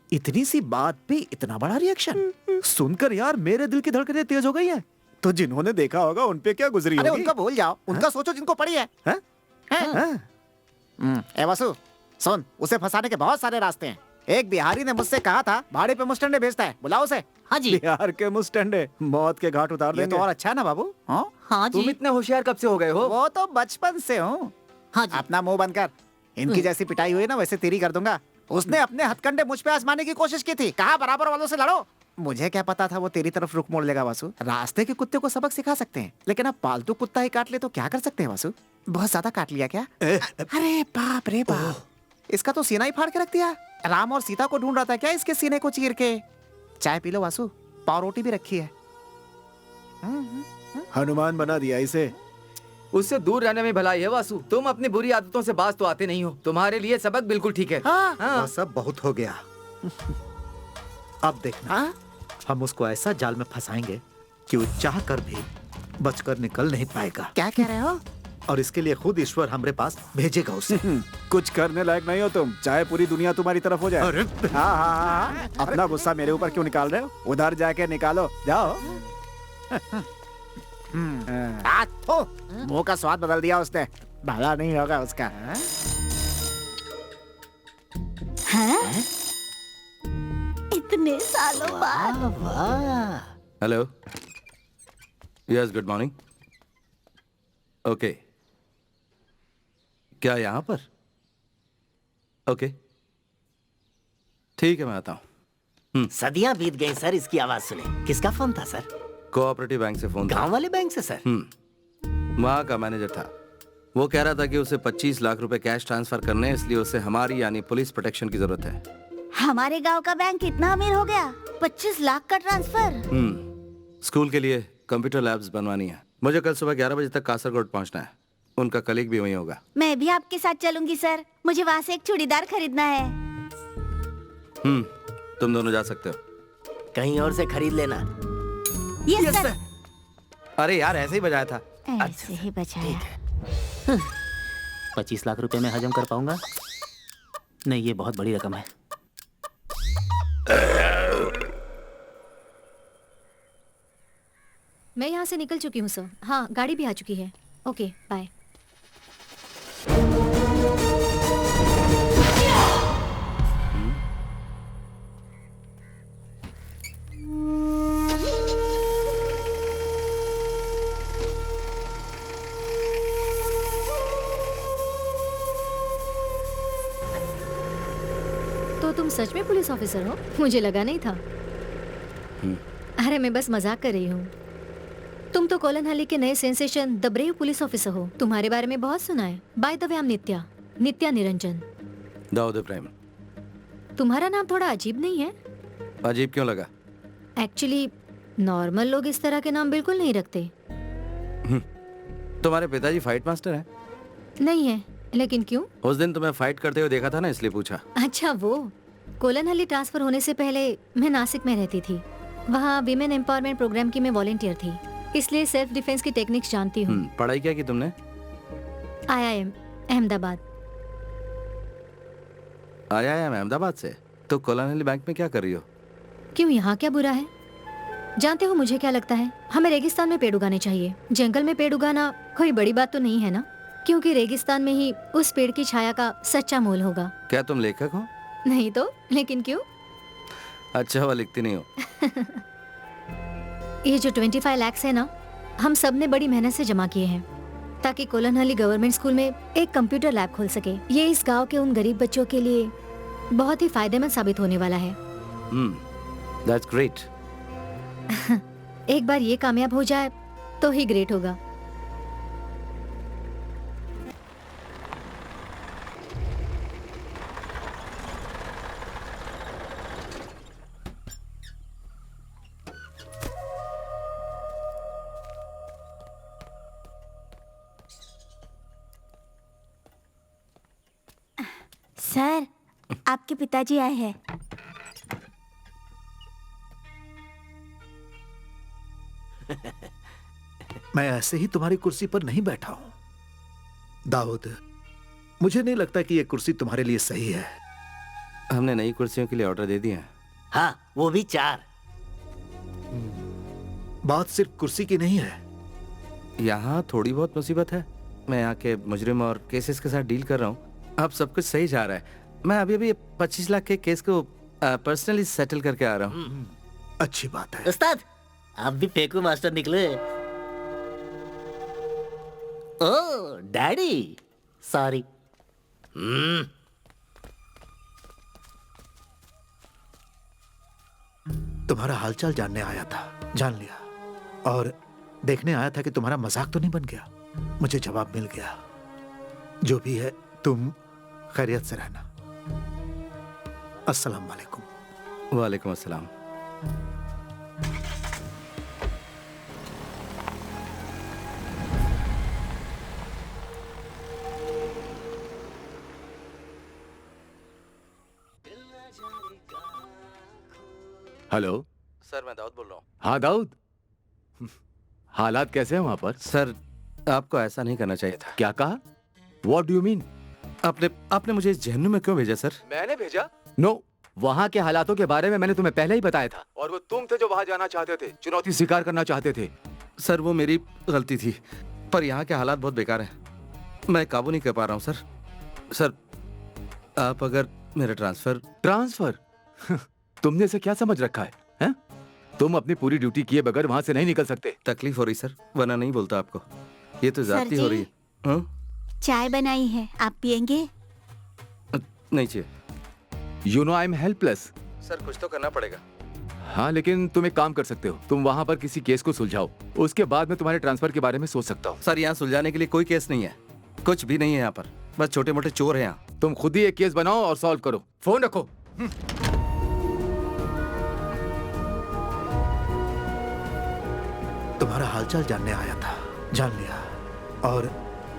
इतनी सी बात पे इतना बड़ा रिएक्शन सुनकर यार मेरे दिल की धड़कनें तेज हो गई हैं। तो जिन्होंने देखा होगा उन पे क्या गुजरी अरे होगी? उनका भूल जाओ, उनका सोचो जिनको पड़ी है। ए वासु सुन, उसे फंसाने के बहुत सारे रास्ते हैं। एक बिहारी ने मुझसे कहा था भाड़े पे मुस्टंडे भेजता है, बुलाओ उसे। हाँ जी। बिहार के मुस्टंडे मौत के घाट उतार ये देंगे। तो और अच्छा है ना बाबू। हाँ जी। तुम इतने होशियार कब से हो गए हो? वो तो बचपन से हूँ। हाँ जी। अपना मुंह बंद कर। इनकी जैसी पिटाई हुई ना वैसे तेरी कर दूंगा। उसने अपने हथकंडे मुझ पे आजमाने की कोशिश की थी, कहा बराबर वालों से लड़ो। मुझे क्या पता था वो तेरी तरफ रुख मोड़ लेगा वासु। रास्ते के कुत्ते को सबक सिखा सकते हैं, लेकिन अब पालतू कुत्ता ही काट ले तो क्या कर सकते हैं वासु? बहुत ज्यादा काट लिया क्या? अरे बाप रे बाप, इसका तो सीना ही फाड़ के रख दिया। राम और सीता को ढूंढ रहा था क्या इसके सीने को चीर के? चाय पी लो वासु, पाव रोटी भी रखी है। हनुमान बना दिया इसे। उससे दूर रहने में भलाई है वासु। तुम अपनी बुरी आदतों से बाज तो आते नहीं हो। तुम्हारे लिए सबक बिल्कुल ठीक है। हाँ। सब बहुत हो गया। अब देखना, हम उसको ऐसा जाल में फंसाएंगे कि वो चाह कर भी बचकर निकल नहीं पाएगा। क्या कह रहे हो? और इसके लिए खुद ईश्वर हमारे पास भेजेगा उसे। कुछ करने लायक नहीं हो तुम, चाहे पूरी दुनिया तुम्हारी तरफ हो जाए। हाँ, अपना गुस्सा मेरे ऊपर क्यों निकाल रहे हो? उधर जाके निकालो, जाओ। मुंह का स्वाद बदल दिया उसने, भला नहीं होगा उसका। हैं? इतने सालों बाद। Hello, yes, good morning. Okay, क्या यहाँ पर? ओके, ठीक है, मैं आता हूँ। सदियां बीत गई सर, इसकी आवाज सुने। किसका फोन था सर? कोऑपरेटिव बैंक से फोन था। गांव वाले बैंक से सर? वहाँ का मैनेजर था। वो कह रहा था कि उसे 25 लाख रुपए कैश ट्रांसफर करने हैं, इसलिए उसे हमारी यानी पुलिस प्रोटेक्शन की जरूरत है। हमारे गांव का बैंक इतना अमीर हो गया? 25 लाख का ट्रांसफर? स्कूल के लिए कंप्यूटर लैब्स बनवानी है। मुझे कल सुबह 11 बजे तक कासरगोड पहुँचना है। उनका कलीग भी वहीं होगा। मैं भी आपके साथ चलूंगी सर, मुझे वहाँ से एक चूड़ीदार खरीदना है। तुम दोनों जा सकते हो। कहीं और से खरीद लेना। Yes sir. अरे यार, ऐसे ही बजाया था। ऐसे ही बचाया। 25 लाख रुपए में हजम कर पाऊंगा? नहीं, ये बहुत बड़ी रकम है। मैं यहाँ से निकल चुकी हूँ सर। हाँ, गाड़ी भी आ चुकी है। Okay, bye. तो तुम सच में पुलिस ऑफिसर हो? मुझे लगा नहीं था। अरे मैं बस मजाक कर रही हूँ। तुम तो कोलनहल्ली के नए sensation the brave police officer हो। तुम्हारे बारे में बहुत सुना है। By the way, I am Nitya Niranjan. Dawood Ibrahim. तुम्हारा नाम थोड़ा अजीब नहीं है? अजीब क्यों लगा? एक्चुअली नॉर्मल लोग इस तरह के नाम बिल्कुल नहीं रखते। तुम्हारे पिताजी फाइट मास्टर हैं? नहीं है, लेकिन क्यों? उस दिन तुम्हें फाइट करते हुए देखा था ना, इसलिए पूछा। अच्छा, वो कोलनहल्ली ट्रांसफर होने से पहले मैं नासिक में रहती थी। वहाँ विमेन एम्पावरमेंट प्रोग्राम की मैं वॉलंटियर थी, इसलिए सेल्फ डिफेंस की टेक्निक्स जानती हूँ। पढ़ाई क्या की तुमने? IIM अहमदाबाद। IIM अहमदाबाद से? तो कोलनहल्ली बैंक में क्या कर रही हो? क्यों, यहाँ क्या बुरा है? जानते हो मुझे क्या लगता है? हमें रेगिस्तान में पेड़ उगाने चाहिए। जंगल में पेड़ उगाना कोई बड़ी बात तो नहीं है ना, क्योंकि रेगिस्तान में ही उस पेड़ की छाया का सच्चा मोल होगा। क्या तुम लेखक हो? नहीं तो, लेकिन क्यों? अच्छा हुआ लिखती नहीं हो। ये जो 25 लाख है ना, हम सब ने बड़ी मेहनत से जमा किए हैं ताकि कोलनहल्ली गवर्नमेंट स्कूल में एक कंप्यूटर लैब खोल सके। ये इस गांव के उन गरीब बच्चों के लिए बहुत ही फायदेमंद साबित होने वाला है। That's great. एक बार ये कामयाब हो जाए तो ही ग्रेट होगा। सर, आपके पिताजी आए हैं। मैं ऐसे ही तुम्हारी कुर्सी पर नहीं बैठा हूं दाऊद। मुझे नहीं लगता कि यह कुर्सी तुम्हारे लिए सही है। हमने नई कुर्सियों के लिए ऑर्डर दे दिए हैं। हाँ, वो भी 4। बात सिर्फ कुर्सी की नहीं है। यहाँ थोड़ी बहुत मुसीबत है। मैं यहाँ के मुजरिम और केसेस के साथ डील कर रहा हूँ। अब सब कुछ सही जा रहा है। मैं अभी 25 लाख के केस को पर्सनली सेटल करके आ रहा हूँ। अच्छी बात है। उस्ताद, आप भी फेंकू मास्टर निकले। ओ डैडी, सॉरी। तुम्हारा हालचाल जानने आया था, जान लिया। और देखने आया था कि तुम्हारा मजाक तो नहीं बन गया। मुझे जवाब मिल गया। जो भी है, तुम खैरियत से रहना। अस्सलाम वालेकुम। वालेकुम अस्सलाम। हेलो सर, मैं दाऊद बोल रहा हूँ। हाँ दाऊद, हालात कैसे हैं वहाँ पर? सर, आपको ऐसा नहीं करना चाहिए था। क्या कहा? What do you mean? आपने मुझे इस जहन्नुम में क्यों भेजा सर? मैंने भेजा? नो, वहाँ के हालातों के बारे में मैंने तुम्हें पहले ही बताया था। और वो तुम थे जो वहाँ जाना चाहते थे, चुनौती स्वीकार करना चाहते थे। सर, वो मेरी गलती थी, पर यहाँ के हालात बहुत बेकार हैं। मैं काबू नहीं कर पा रहा हूँ सर। सर, आप अगर मेरा ट्रांसफर तुमने इसे क्या समझ रखा है, हैं? तुम अपनी पूरी ड्यूटी किए बगैर वहाँ से नहीं निकल सकते। तकलीफ हो रही सर, वरना नहीं बोलता आपको। ये तो जाती हो रही है। चाय बनाई है, आप पियेंगे? नहीं चाहिए। You know I'm helpless। Sir, कुछ तो करना पड़ेगा। हाँ, लेकिन तुम एक काम कर सकते हो। तुम वहाँ पर किसी केस को सुलझाओ, उसके बाद मैं तुम्हारे ट्रांसफर के बारे में सोच सकता हूँ। सर, यहाँ सुलझाने के लिए कोई केस नहीं है, कुछ भी नहीं है यहाँ पर। बस छोटे मोटे चोर हैं यहाँ। तुम खुद ही एक केस बनाओ और सॉल्व करो। फोन रखो। तुम्हारा हालचाल जानने आया था, जान लिया। और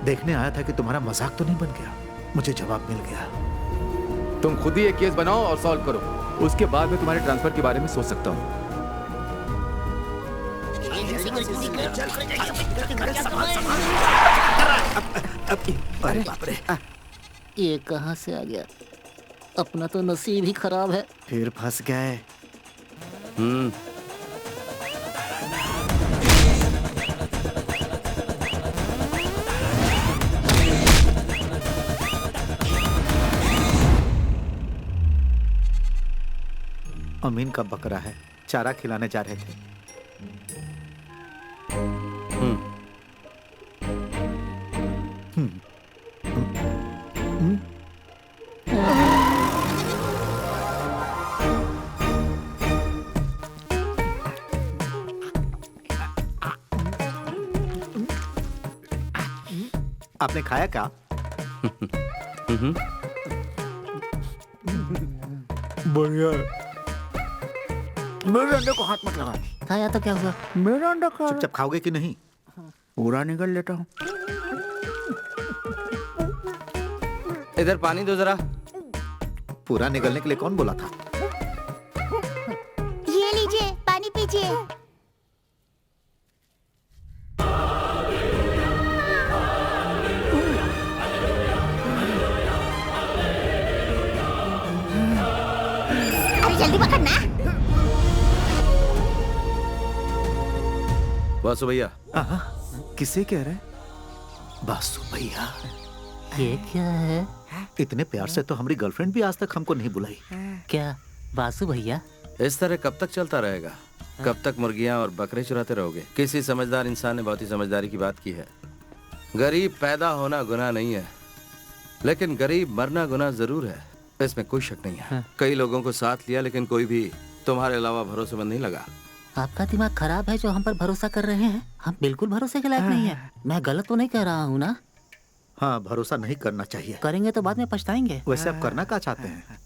देखने आया था कि तुम्हारा मजाक तो नहीं बन गया। मुझे जवाब मिल गया। तुम खुद ही एक केस बनाओ और सॉल्व करो, उसके बाद मैं तुम्हारे ट्रांसफर के बारे में सोच सकता हूँ। अरे बाप रे, ये कहाँ से आ गया? अपना तो नसीब ही खराब है। फिर फंस गए। अमीन का बकरा है, चारा खिलाने जा रहे थे। आपने खाया क्या? बढ़िया। मेरे अंडे को हाथ मत लगा। खाया तो क्या हुआ? मेरा अंडा खा। चुपचाप खाओगे कि नहीं? पूरा निकल लेता हूँ। इधर पानी दो जरा। पूरा निकलने के लिए कौन बोला था? ये लीजिए, पानी पीजिए। अरे जल्दी पकड़ना। वासु भैया। किसे कह रहे? वासु भैया। ये क्या है? इतने प्यार से तो हमारी गर्लफ्रेंड भी आज तक हमको नहीं बुलाई। क्या वासु भैया? इस तरह कब तक चलता रहेगा? कब तक मुर्गियां और बकरे चुराते रहोगे? किसी समझदार इंसान ने बहुत ही समझदारी की बात की है। गरीब पैदा होना गुनाह नहीं है, लेकिन गरीब मरना गुनाह जरूर है, इसमें कोई शक नहीं है। कई लोगों को साथ लिया, लेकिन कोई भी तुम्हारे अलावा भरोसेमंद नहीं लगा। आपका दिमाग खराब है जो हम पर भरोसा कर रहे हैं। हम बिल्कुल भरोसे के लायक नहीं है। मैं गलत तो नहीं कह रहा हूँ ना? हाँ, भरोसा नहीं करना चाहिए। करेंगे तो बाद में पछताएंगे। वैसे आप करना क्या चाहते हैं?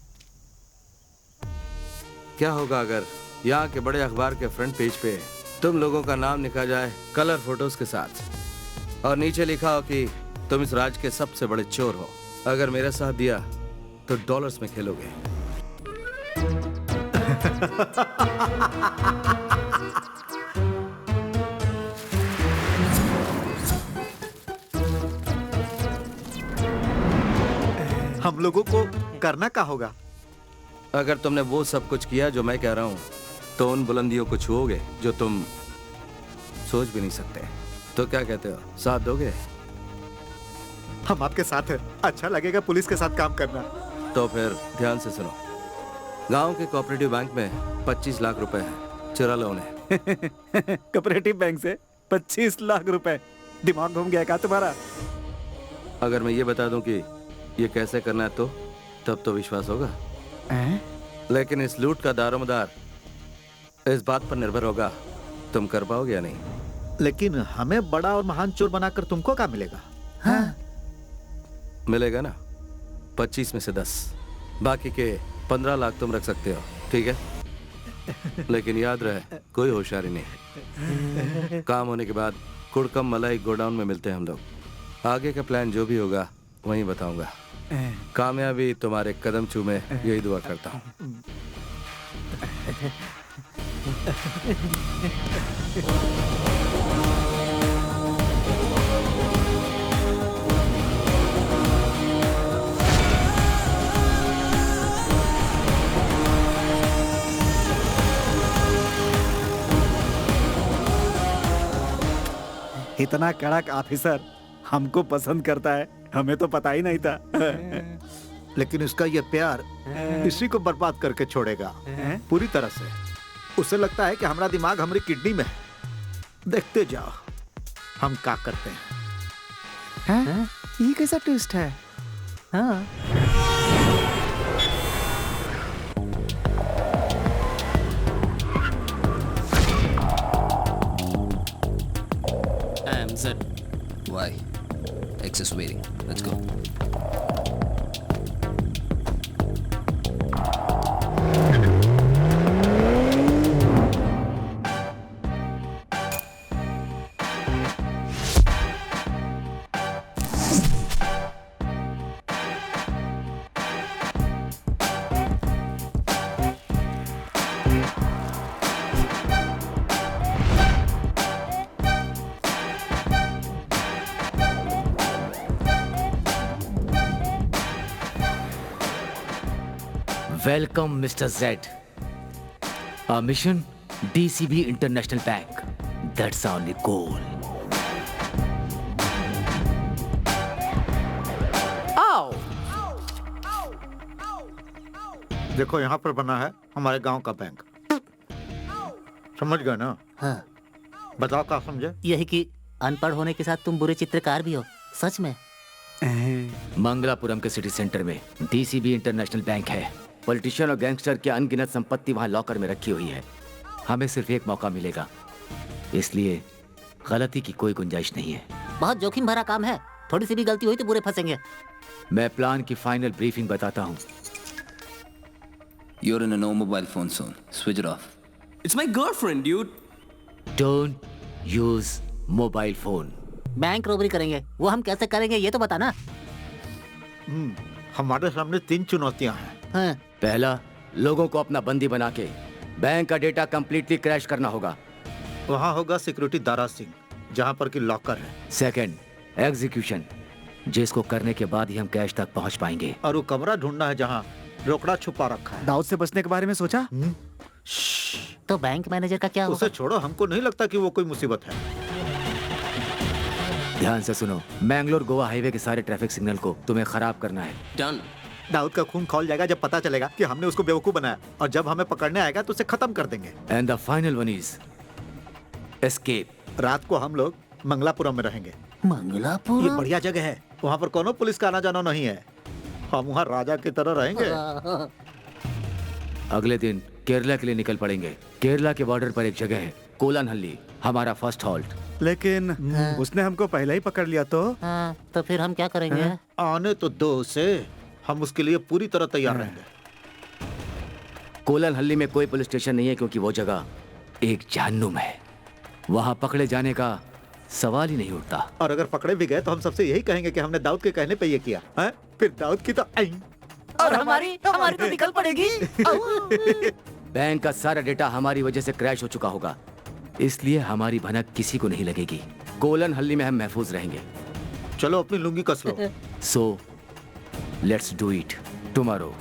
क्या होगा अगर यहाँ के बड़े अखबार के फ्रंट पेज पे तुम लोगों का नाम लिखा जाए कलर फोटोज के साथ, और नीचे लिखा हो कि तुम इस राज के सबसे बड़े चोर हो। अगर मेरा साथ दिया तो डॉलर्स में खेलोगे। हम लोगों को करना क्या होगा? अगर तुमने वो सब कुछ किया जो मैं कह रहा हूँ तो उन बुलंदियों को छुओगे जो तुम सोच भी नहीं सकते। तो क्या कहते हो, साथ दोगे? हम आपके साथ हैं। अच्छा लगेगा पुलिस के साथ काम करना। तो फिर ध्यान से सुनो, गांव के कोऑपरेटिव बैंक में 25 लाख रुपए हैं, चुरा लो उन्हें। कोऑपरेटिव बैंक से 25 लाख रुपए? दिमाग घूम गया क्या तुम्हारा? अगर मैं ये बता दूं कि ये कैसे करना है तो तब तो विश्वास होगा। लेकिन इस लूट का दारोमदार इस बात पर निर्भर होगा तुम कर पाओगे या नहीं। लेकिन हमें बड़ा और महान चोर बनाकर तुमको क्या मिलेगा? हाँ। मिलेगा ना 25 में से 10, बाकी के 15 लाख तुम रख सकते हो, ठीक है? लेकिन याद रहे कोई होशियारी नहीं। काम होने के बाद कुड़कम मलाई गोडाउन में मिलते हैं हम लोग। आगे का प्लान जो भी होगा वहीं बताऊंगा। कामयाबी तुम्हारे कदम चूमे, यही दुआ करता हूँ। इतना कड़क ऑफिसर हमको पसंद करता है, हमें तो पता ही नहीं था। लेकिन उसका ये प्यार इसी को बर्बाद करके छोड़ेगा पूरी तरह से। उसे लगता है कि हमारा दिमाग हमारी किडनी में है। देखते जाओ हम क्या करते हैं। ये कैसा ट्विस्ट है? हाँ। Why? Excess waiting. Let's go. Welcome, Mr. Z. Our mission, DCB International Bank. That's our only goal. Ow! देखो यहाँ पर बना है हमारे गांव का बैंक। समझ गए ना? हाँ। बताओ क्या समझे? यही कि अनपढ़ होने के साथ तुम बुरे चित्रकार भी हो। सच में? मंगलापुरम के सिटी सेंटर में डीसीबी इंटरनेशनल बैंक है। पॉलिटिशियन और गैंगस्टर की अनगिनत संपत्ति वहाँ लॉकर में रखी हुई है। हमें सिर्फ एक मौका मिलेगा, इसलिए गलती की कोई गुंजाइश नहीं है। बहुत जोखिम भरा काम है, थोड़ी सी भी गलती हुई तो बुरे फंसेंगे। मैं प्लान की फाइनल ब्रीफिंग बताता हूँ। You're in a no mobile phone zone. Switch it off. It's my girlfriend, dude. Don't use mobile phone. Bank robbery करेंगे, वो हम कैसे करेंगे ये तो बता ना। हमारे सामने 3 चुनौतियां हैं। हाँ। पहला, लोगों को अपना बंदी बना के बैंक का डेटा कंप्लीटली क्रैश करना होगा। वहाँ होगा सिक्योरिटी दारा सिंह, जहाँ पर कि लॉकर है। सेकंड, एग्जीक्यूशन, जिसको करने के बाद ही हम कैश तक पहुँच पाएंगे। और वो कमरा ढूंढना है जहाँ रोकड़ा छुपा रखा है। दाऊद से बचने के बारे में सोचा? तो बैंक मैनेजर का क्या होगा? उसे छोड़ो, हमको नहीं लगता कि वो कोई मुसीबत है। ध्यान से सुनो, मैंगलोर गोवा हाईवे के सारे ट्रैफिक सिग्नल को तुम्हें खराब करना है। Done. दाऊद का खून खौल जाएगा जब पता चलेगा कि हमने उसको बेवकूफ बनाया, और जब हमें पकड़ने आएगा तो उसे खत्म कर देंगे। And the final one is escape. रात को हम लोग मंगलापुरम में रहेंगे। मंगलापुरम? ये बढ़िया जगह है, वहाँ पर कोनो पुलिस का आना जाना नहीं है। हम वहाँ राजा की तरह रहेंगे। अगले दिन केरला के लिए निकल पड़ेंगे। केरला के बॉर्डर पर एक जगह है, कोलनहल्ली, हमारा फर्स्ट हॉल्ट। लेकिन उसने हमको पहले ही पकड़ लिया तो? हाँ, तो फिर हम क्या करेंगे? आने तो दो उसे, हम उसके लिए पूरी तरह तैयार रहेंगे। कोलनहल्ली में कोई पुलिस स्टेशन नहीं है क्योंकि वो जगह एक जहन्नुम है। वहाँ पकड़े जाने का सवाल ही नहीं उठता। और अगर पकड़े भी गए तो हम सबसे यही कहेंगे कि हमने दाऊद के कहने पे ये किया है। फिर दाऊद की तो और हमारी तो निकल पड़ेगी। बैंक का सारा डेटा हमारी वजह से क्रैश हो चुका होगा, इसलिए हमारी भनक किसी को नहीं लगेगी। कोलनहल्ली में हम महफूज रहेंगे। चलो अपनी लुंगी कस लो। So let's do it tomorrow.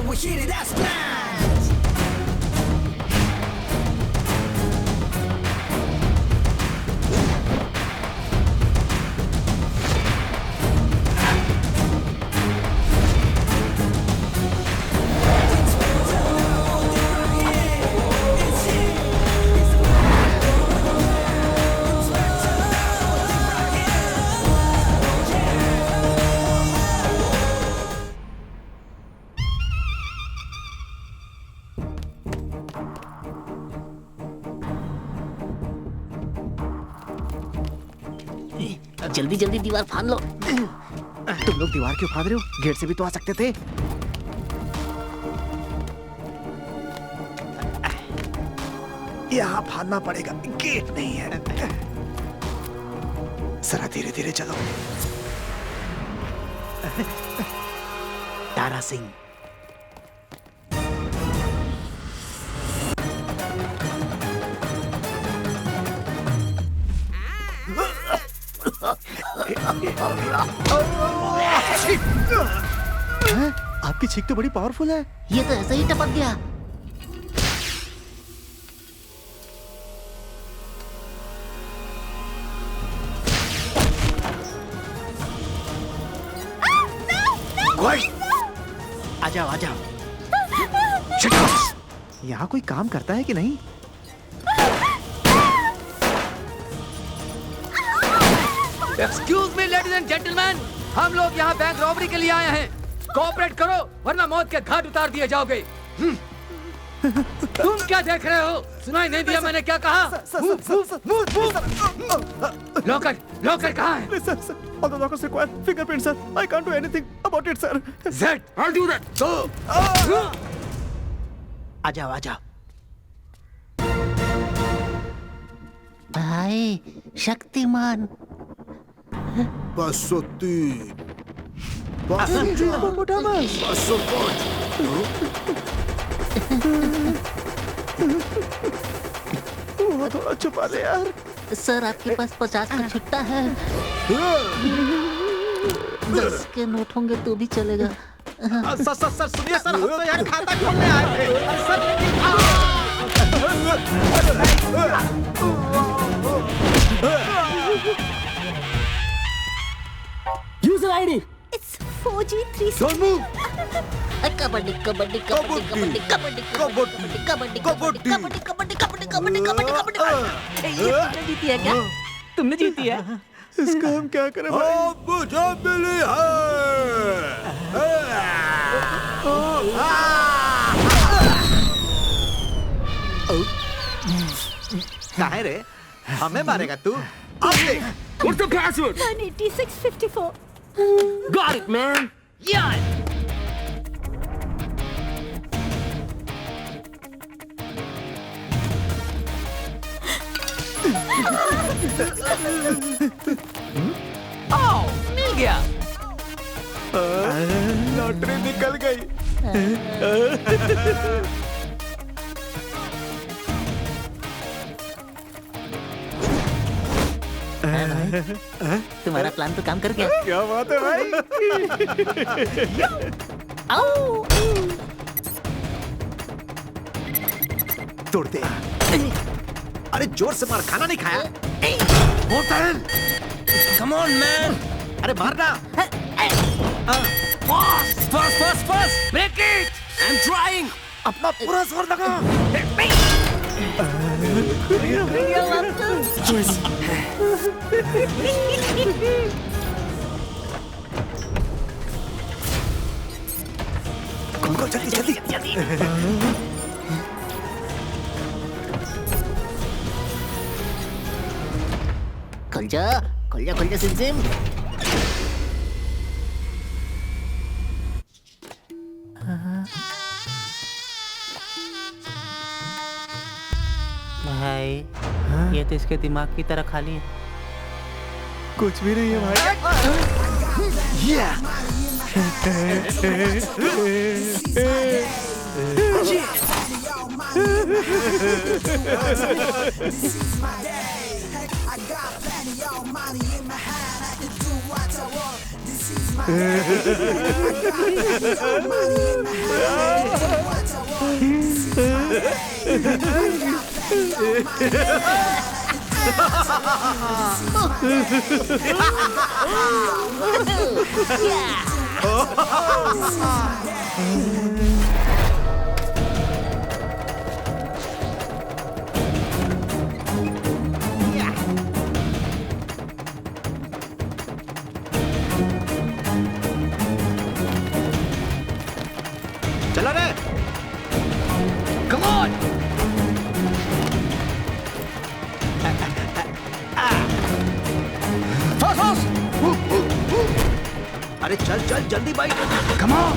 we hit it as planned. जल्दी जल्दी दीवार फाड़ लो। तुम लोग दीवार क्यों फाड़ रहे हो? गेट से भी तो आ सकते थे। यहाँ फाड़ना पड़ेगा, गेट नहीं है। जरा धीरे धीरे चलो। तारा सिंह। आपकी छींक तो बड़ी पावरफुल है। ये तो ऐसे ही टपक गया। आ जाओ आ जाओ। यहाँ कोई काम करता है कि नहीं? Excuse me ladies and gentleman, हम लोग यहाँ बैंक रॉबरी के लिए आए हैं। कोऑपरेट करो वरना मौत के घाट उतार दिए जाओगे। तुम क्या देख रहे हो? सुनाई नहीं दिया मैंने क्या कहा? लॉकर लॉकर कहाँ है? All the lockers require fingerprint, sir. I can't do anything about it, sir. Zed, I'll do that. So. आ जाओ आ जाओ। भाई शक्तिमान। थोड़ा छुपा दे यार। सर आपके पास 50 का छुट्टा है। 10 के नोट होंगे तो भी चलेगा। सर सुनिए सर, हम तो यार खाता खोलने आए थे। User ID. It's 4G3. Don't move. Kabaddi kabaddi kabaddi kabaddi kabaddi kabaddi kabaddi kabaddi kabaddi kabaddi kabaddi kabaddi kabaddi kabaddi. ये तुमने जीती है क्या? तुमने जीती है? इसका हम क्या करें भाई? मुझे मिली काहे रे? हमें मारेगा तू? अब देख। What's the password? 18654. Got it, man. Yeah. मिल गया। लॉटरी निकल गई। तुम्हारा प्लान तो काम कर गया। क्या बात है भाई? आओ। तोड़ दे। अरे जोर से मार, खाना नहीं खाया? Come on, man. अरे मारना। Fast. Break it. I'm trying. अपना पूरा जोर लगा। कौन जल्दी। खुल जा सिम। भाई ये तो इसके दिमाग की तरह खाली है। कुछ भी नहीं है भाई। चला रे। Come on. अरे चल चल जल्दी bike. Come on.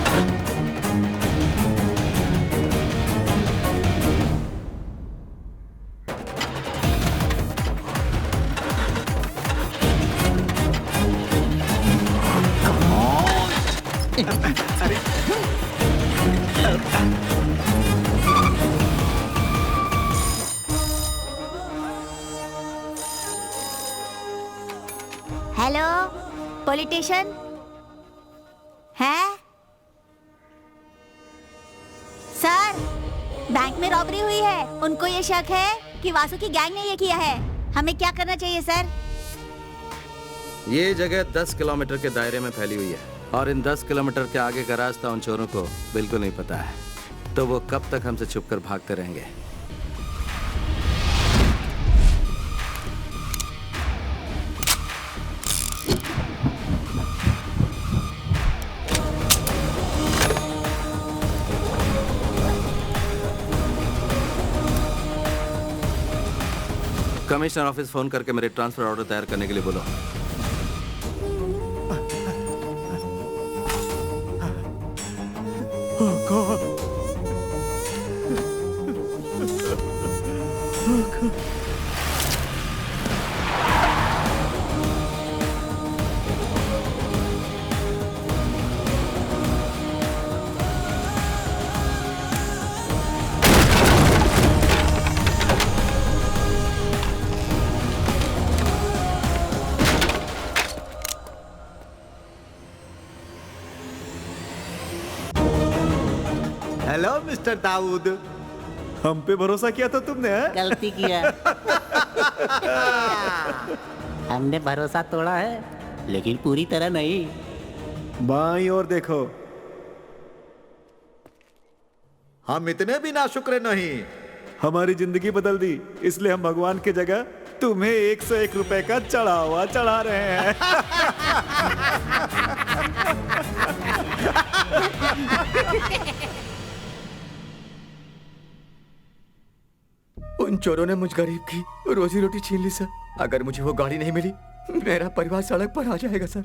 Hello politician है सर, बैंक में रॉबरी हुई है। उनको ये शक है कि वासु की गैंग ने ये किया है। हमें क्या करना चाहिए सर? ये जगह 10 किलोमीटर के दायरे में फैली हुई है और इन 10 किलोमीटर के आगे का रास्ता उन चोरों को बिल्कुल नहीं पता है, तो वो कब तक हमसे छुपकर भागते रहेंगे। कमिश्नर ऑफिस फोन करके मेरे ट्रांसफर ऑर्डर तैयार करने के लिए बोलो। हेलो मिस्टर दाऊद, हम पे भरोसा किया था तुमने है? गलती किया। हमने भरोसा तोड़ा है, लेकिन पूरी तरह नहीं। बाईं ओर देखो। हम इतने भी नाशुक्र नहीं। हमारी जिंदगी बदल दी, इसलिए हम भगवान की जगह तुम्हें 101 रुपए का चढ़ावा चढ़ा रहे हैं। उन चोरों ने मुझ गरीब की रोजी रोटी छीन ली सर। अगर मुझे वो गाड़ी नहीं मिली, मेरा परिवार सड़क पर आ जाएगा सर।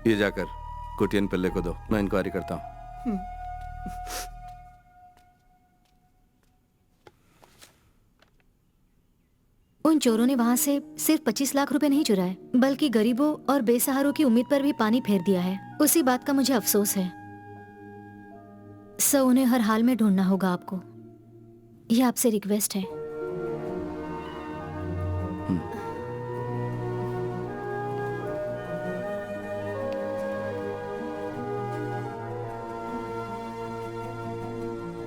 ये जाकर कुटियन पिल्ले को दो, मैं इंक्वायरी करता हूँ। उन चोरों ने वहाँ से सिर्फ 25 लाख रुपए नहीं चुराए, बल्कि गरीबों और बेसहारों की उम्मीद पर भी पानी फेर दिया है। उसी बात का मुझे अफसोस है। सो उन्हें हर हाल में ढूंढना होगा आपको। यह आपसे रिक्वेस्ट है।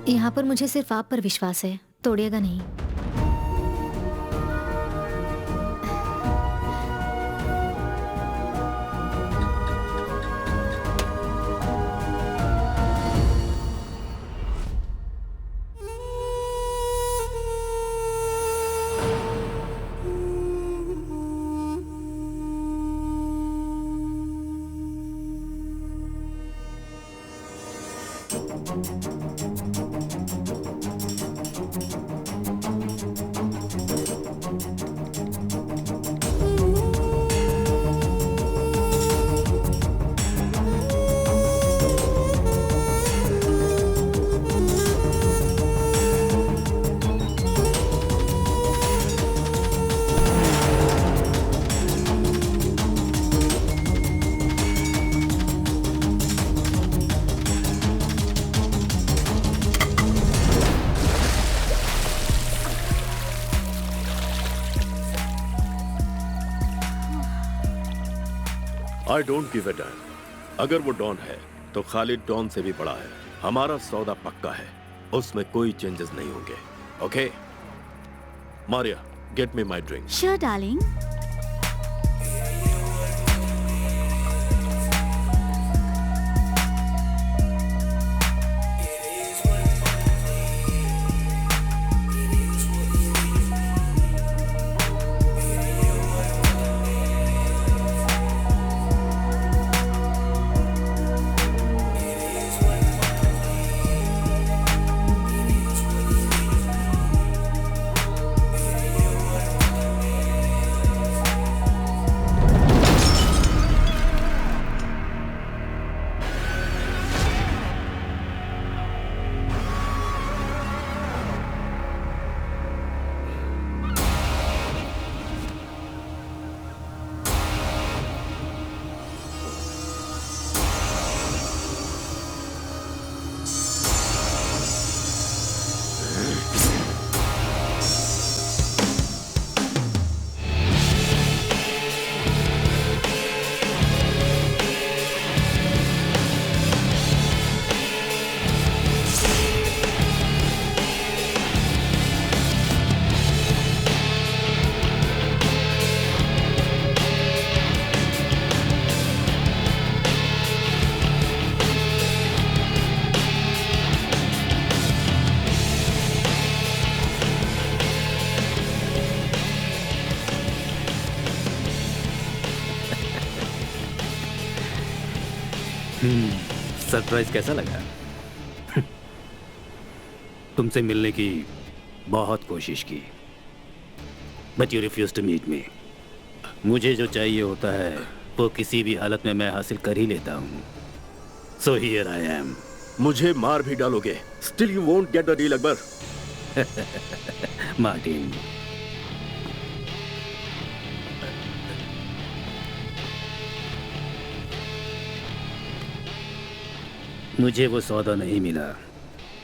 यहाँ पर मुझे सिर्फ आप पर विश्वास है, तोड़िएगा नहीं। I don't give a damn. अगर वो डॉन है तो खालिद डॉन से भी बड़ा है। हमारा सौदा पक्का है, उसमें कोई चेंजेस नहीं होंगे। Okay Maria, get me my drink. Sure darling. Surprise कैसा लगा? तुमसे मिलने की बहुत कोशिश की, but you refuse to meet me. मुझे जो चाहिए होता है वो किसी भी हालत में मैं हासिल कर ही लेता हूँ। So here I am. मुझे मार भी डालोगे, still you won't get the deal Akbar. Martin, मुझे वो सौदा नहीं मिला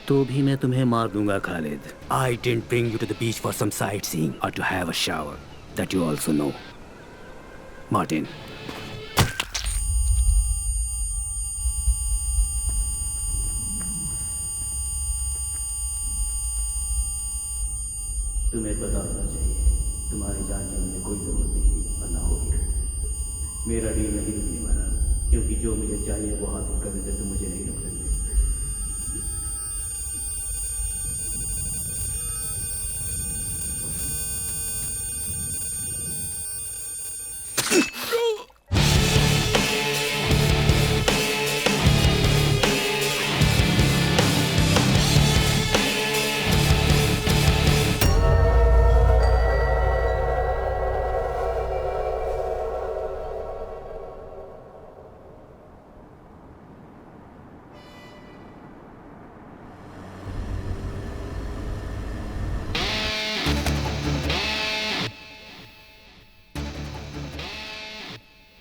तो भी मैं तुम्हें मार दूंगा Khalid. I didn't bring you to the beach for some sightseeing or to have a shower. That you also know. Martin. तुम्हें पता होना चाहिए, तुम्हारी जान की मुझे कोई जरूरत नहीं थी और ना होगी। मेरा डील नहीं रुकने वाला, क्योंकि जो मुझे चाहिए वो हासिल करने से तुम मुझे नहीं रोक सकते।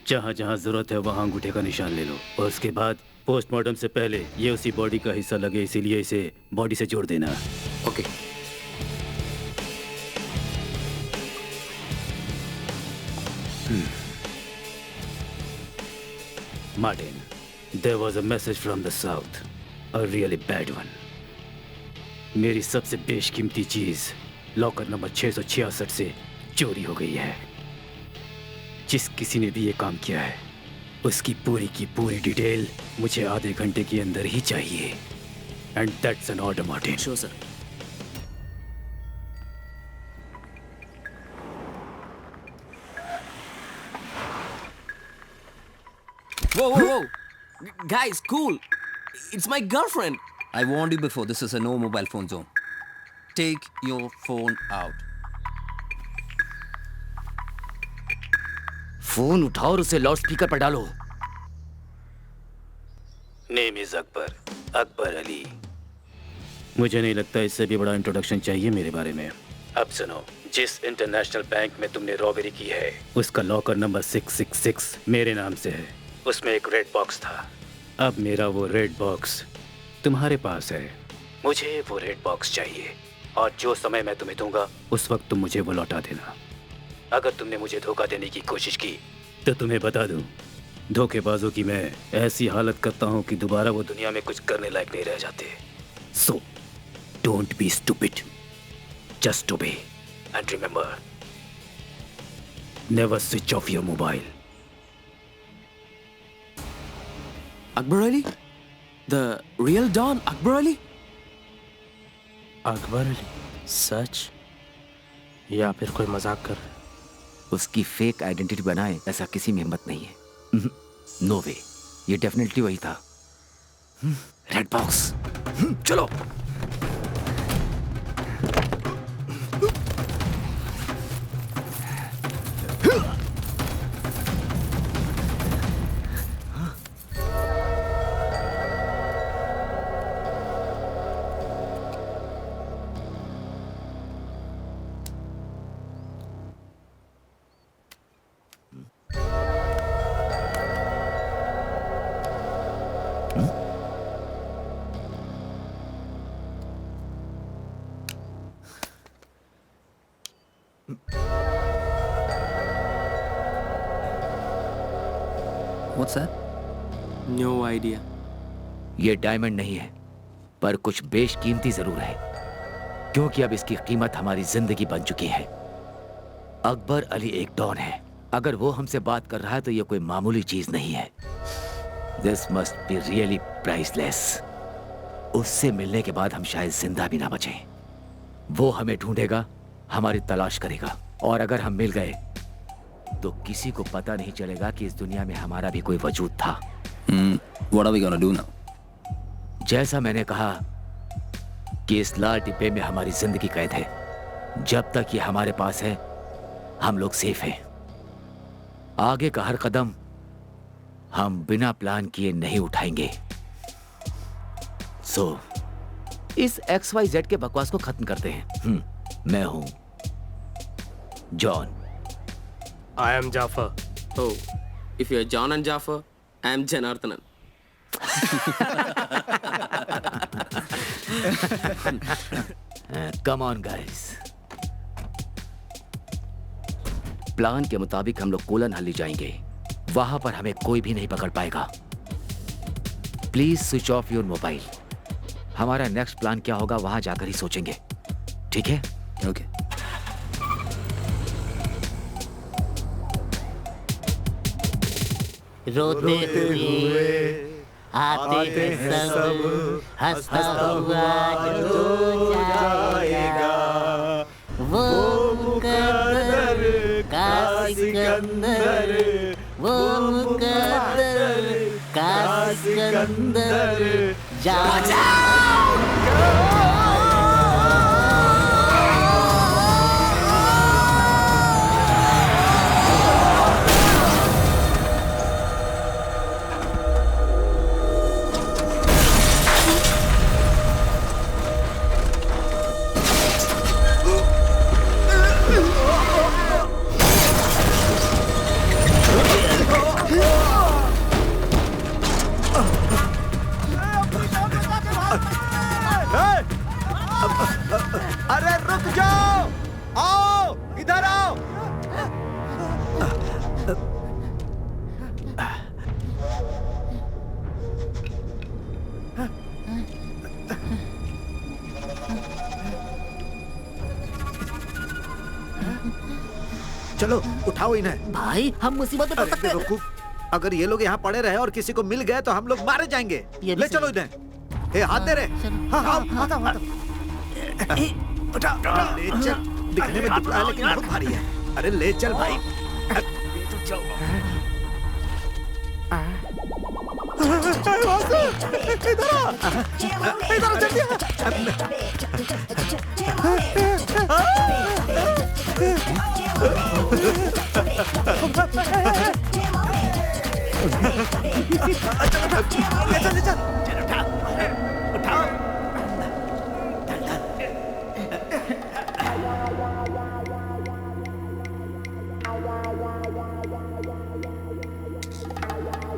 जहाँ जहाँ जरूरत है वहाँ अंगूठे का निशान ले लो और उसके बाद पोस्टमार्टम से पहले ये उसी बॉडी का हिस्सा लगे, इसीलिए इसे बॉडी से जोड़ देना। Okay. Martin, there was a message from the south, a really bad one. मेरी सबसे बेशकीमती चीज लॉकर नंबर 666 से चोरी हो गई है। जिस किसी ने भी ये काम किया है उसकी पूरी की पूरी डिटेल मुझे आधे घंटे के अंदर ही चाहिए। And that's an order Martin. Sure sir. Whoa, whoa, whoa! Guys, cool! It's my girlfriend! I warned you before, this is a no mobile phone zone. Take your phone out. Phone उठाओ और उसे लाउड स्पीकर पर डालो। Name is Akbar, Akbar Ali. मुझे नहीं लगता इससे भी बड़ा इंट्रोडक्शन चाहिए मेरे बारे में। अब सुनो, जिस इंटरनेशनल बैंक में तुमने रॉबरी की है उसका लॉकर नंबर 666 मेरे नाम से है। उसमें एक रेड बॉक्स था। अब मेरा वो रेड बॉक्स तुम्हारे पास है। मुझे वो रेड बॉक्स चाहिए और जो समय मैं तुम्हें दूंगा उस वक्त तुम मुझे वो लौटा देना। अगर तुमने मुझे धोखा देने की कोशिश की तो तुम्हें बता दूं, धोखेबाजों की मैं ऐसी हालत करता हूं कि दोबारा वो दुनिया में कुछ करने लायक नहीं रह जाते। So don't be stupid, just obey and remember, never switch off your mobile. Akbar Ali? The real Don Akbar Ali? Akbar Ali? सच या फिर कोई मजाक कर रहा है? उसकी फेक आइडेंटिटी बनाए ऐसा किसी में हिम्मत नहीं है। नो वे, ये डेफिनेटली वही था। रेड बॉक्स, चलो। What's that? No idea. ये डायमंड नहीं है, पर कुछ बेशकीमती जरूर है, क्योंकि अब इसकी कीमत हमारी जिंदगी बन चुकी है। अकबर अली एक डॉन है। अगर वो हमसे बात कर रहा है तो ये कोई मामूली चीज नहीं है। This must be really priceless. उससे मिलने के बाद हम शायद जिंदा भी ना बचें। वो हमें ढूंढेगा, हमारी तलाश करेगा, और अगर हम मिल गए तो किसी को पता नहीं चलेगा कि इस दुनिया में हमारा भी कोई वजूद था। What are we gonna do now? जैसा मैंने कहा कि इस लाल डिब्बे में हमारी जिंदगी कैद है। जब तक ये हमारे पास है हम लोग सेफ हैं। आगे का हर कदम हम बिना प्लान किए नहीं उठाएंगे। सो इस XYZ के बकवास को खत्म करते हैं। मैं हूं John. I am Jafar. Oh, if you're John and Jafar, I am Janardhanan. Come on, guys. Plan के मुताबिक हम लोग कोलन हल्ली जाएंगे। वहां पर हमें कोई भी नहीं पकड़ पाएगा। Please switch off your mobile. हमारा नेक्स्ट प्लान क्या होगा वहां जाकर ही सोचेंगे, ठीक है? ओके। रोते हुए आते हैं सब, हंसता हुआ जो जाएगा वो मुकद्दर का सिकंदर, वो मुकद्दर का सिकंदर जा। अरे रुक जाओ, आओ इधर आओ। चलो उठाओ इन्हें। भाई हम मुसीबत में पड़ सकते हैं। रुको, अगर ये लोग यहाँ पड़े रहे और किसी को मिल गए तो हम लोग मारे जाएंगे। ले चलो इन्हें। ए, हाथ दे रहे। हाँ हाँ आता हूँ। उठा, ले चल। दिखने में दुबला है लेकिन बहुत भारी है। अरे ले चल भाई। इधर जल्दी।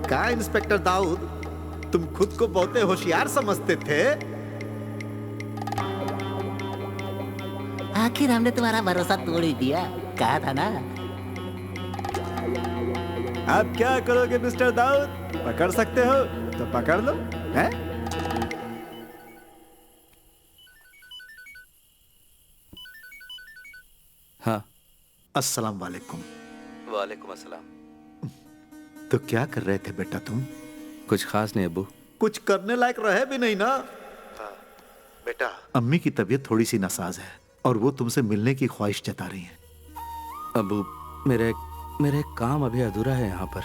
क्या इंस्पेक्टर दाऊद, तुम खुद को बहुत होशियार समझते थे? आखिर हमने तुम्हारा भरोसा तोड़ ही दिया। कहा था ना। अब क्या करोगे मिस्टर दाऊद? पकड़ सकते हो तो पकड़ लो, हैं? हाँ। अस्सलाम वालेकुम। वालेकुम अस्सलाम। तो क्या कर रहे थे बेटा तुम? कुछ खास नहीं अब्बू। कुछ करने लायक रहे भी नहीं ना। बेटा, अम्मी की तबीयत थोड़ी सी नासाज है और वो तुमसे मिलने की ख्वाहिश जता रही हैं। अब्बू, मेरे काम अभी अधूरा है यहाँ पर।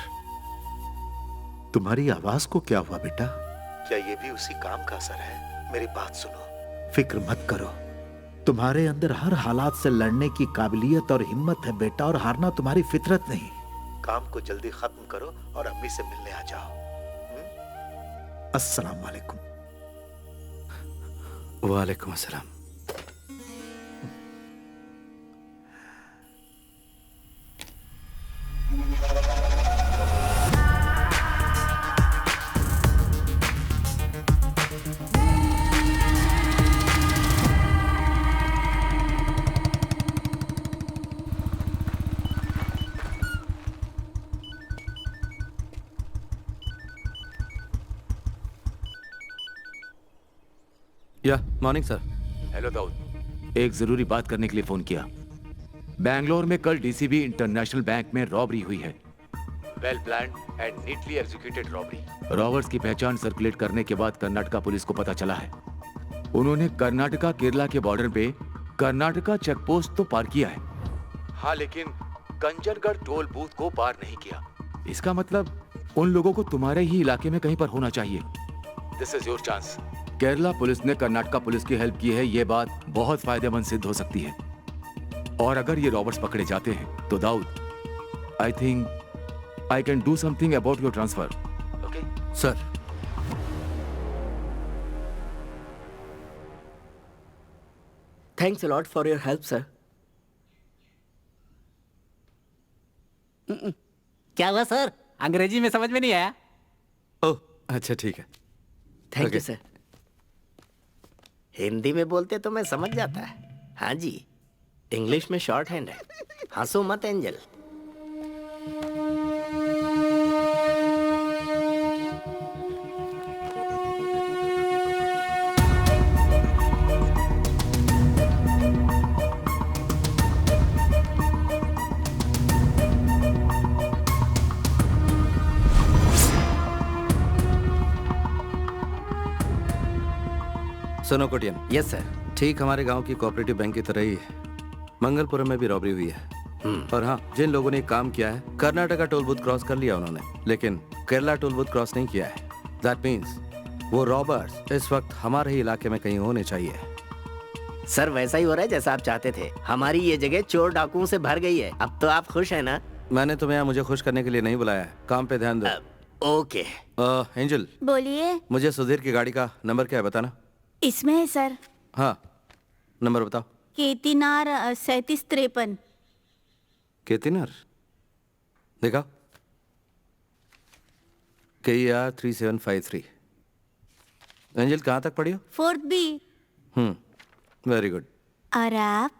तुम्हारी आवाज को क्या हुआ बेटा? क्या ये भी उसी काम का असर है? मेरी बात सुनो, फिक्र मत करो। तुम्हारे अंदर हर हालात से लड़ने की काबिलियत और हिम्मत है बेटा, और हारना तुम्हारी फितरत नहीं। काम को जल्दी खत्म करो और अम्मी से मिलने आ जाओ। अस्सलाम वालेकुम। वालेकुम अस्सलाम। या मॉर्निंग सर। हेलो दाऊद, एक जरूरी बात करने के लिए फोन किया। बैंगलोर में कल डीसीबी इंटरनेशनल बैंक में रॉबरी हुई है। Well planned and neatly executed robbery. Robbers की पहचान सर्कुलेट करने के बाद कर्नाटका पुलिस को पता चला है। उन्होंने कर्नाटका केरला के बॉर्डर पे कर्नाटका चेकपोस्ट तो पार किया है, हाँ, लेकिन कंजनगढ़ टोल बूथ को पार नहीं किया। इसका मतलब उन लोगों को तुम्हारे ही इलाके में कहीं पर होना चाहिए। This is your chance. Kerala police ने कर्नाटका पुलिस की हेल्प की है, ये बात बहुत फायदेमंद सिद्ध हो सकती है। और अगर ये रॉबर्ट्स पकड़े जाते हैं तो Dawood, I think I can do something about your transfer. Okay sir. Thanks a lot for your help sir. क्या हुआ सर? अंग्रेजी में समझ में नहीं आया? ओह अच्छा ठीक है। Thank you sir. हिंदी में बोलते तो मैं समझ जाता है। हाँ जी, इंग्लिश में शॉर्ट हैंड है। हंसो मत एंजल। सुनो कोटियन। Yes sir. ठीक हमारे गांव की कोऑपरेटिव बैंक की तरह ही मंगलपुरम में भी रॉबरी हुई है। और हाँ, जिन लोगों ने काम किया है, कर्नाटका टोल बूथ क्रॉस कर लिया उन्होंने, लेकिन केरला टोल बूथ क्रॉस नहीं किया है। दैट मीन्स वो रॉबर्स इस वक्त हमारे ही इलाके में कहीं होने चाहिए। सर वैसा ही हो रहा है जैसा आप चाहते थे। हमारी ये जगह चोर डाकुओं से भर गई है। अब तो आप खुश हैं ना? मैंने तुम्हें यहाँ मुझे खुश करने के लिए नहीं बुलाया है। काम पे ध्यान दो। ओके। एंजल, बोलिए। मुझे सुधीर की गाड़ी का नंबर क्या है बताना। इसमें है सर। हाँ, नंबर बताओ। केतीनार 3753। केतीनार देखा, KER 3753। एंजल कहाँ तक पढ़ी हो? 4th B। Very good. और आप?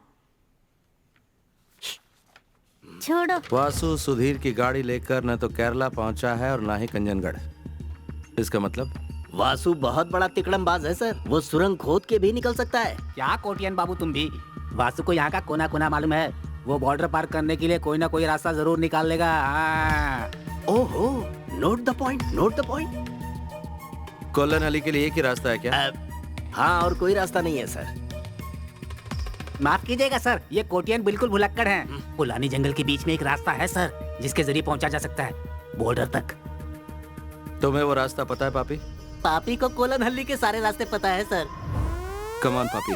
छोड़ो। वासु सुधीर की गाड़ी लेकर न तो केरला पहुंचा है और ना ही कंजनगढ़। इसका मतलब वासु बहुत बड़ा तिकड़मबाज है सर। वो सुरंग खोद के भी निकल सकता है। क्या कोटियन बाबू तुम भी? वासु को यहाँ का कोना कोना मालूम है। वो बॉर्डर पार करने के लिए कोई ना कोई रास्ता जरूर निकाल लेगा। ओहो, note the point, note the point. Colon Ali के लिए एक ही रास्ता है क्या? हाँ, और कोई रास्ता नहीं है सर। माफ कीजिएगा सर, ये कोटियन बिल्कुल भुलक्कड़ हैं। पुलानी जंगल के बीच में एक रास्ता है सर, जिसके जरिए पहुंचा जा सकता है बॉर्डर तक। तुम्हें वो रास्ता पता है पापी? पापी को कोलन हल्ली के सारे रास्ते पता है सर। कम ऑन पापी।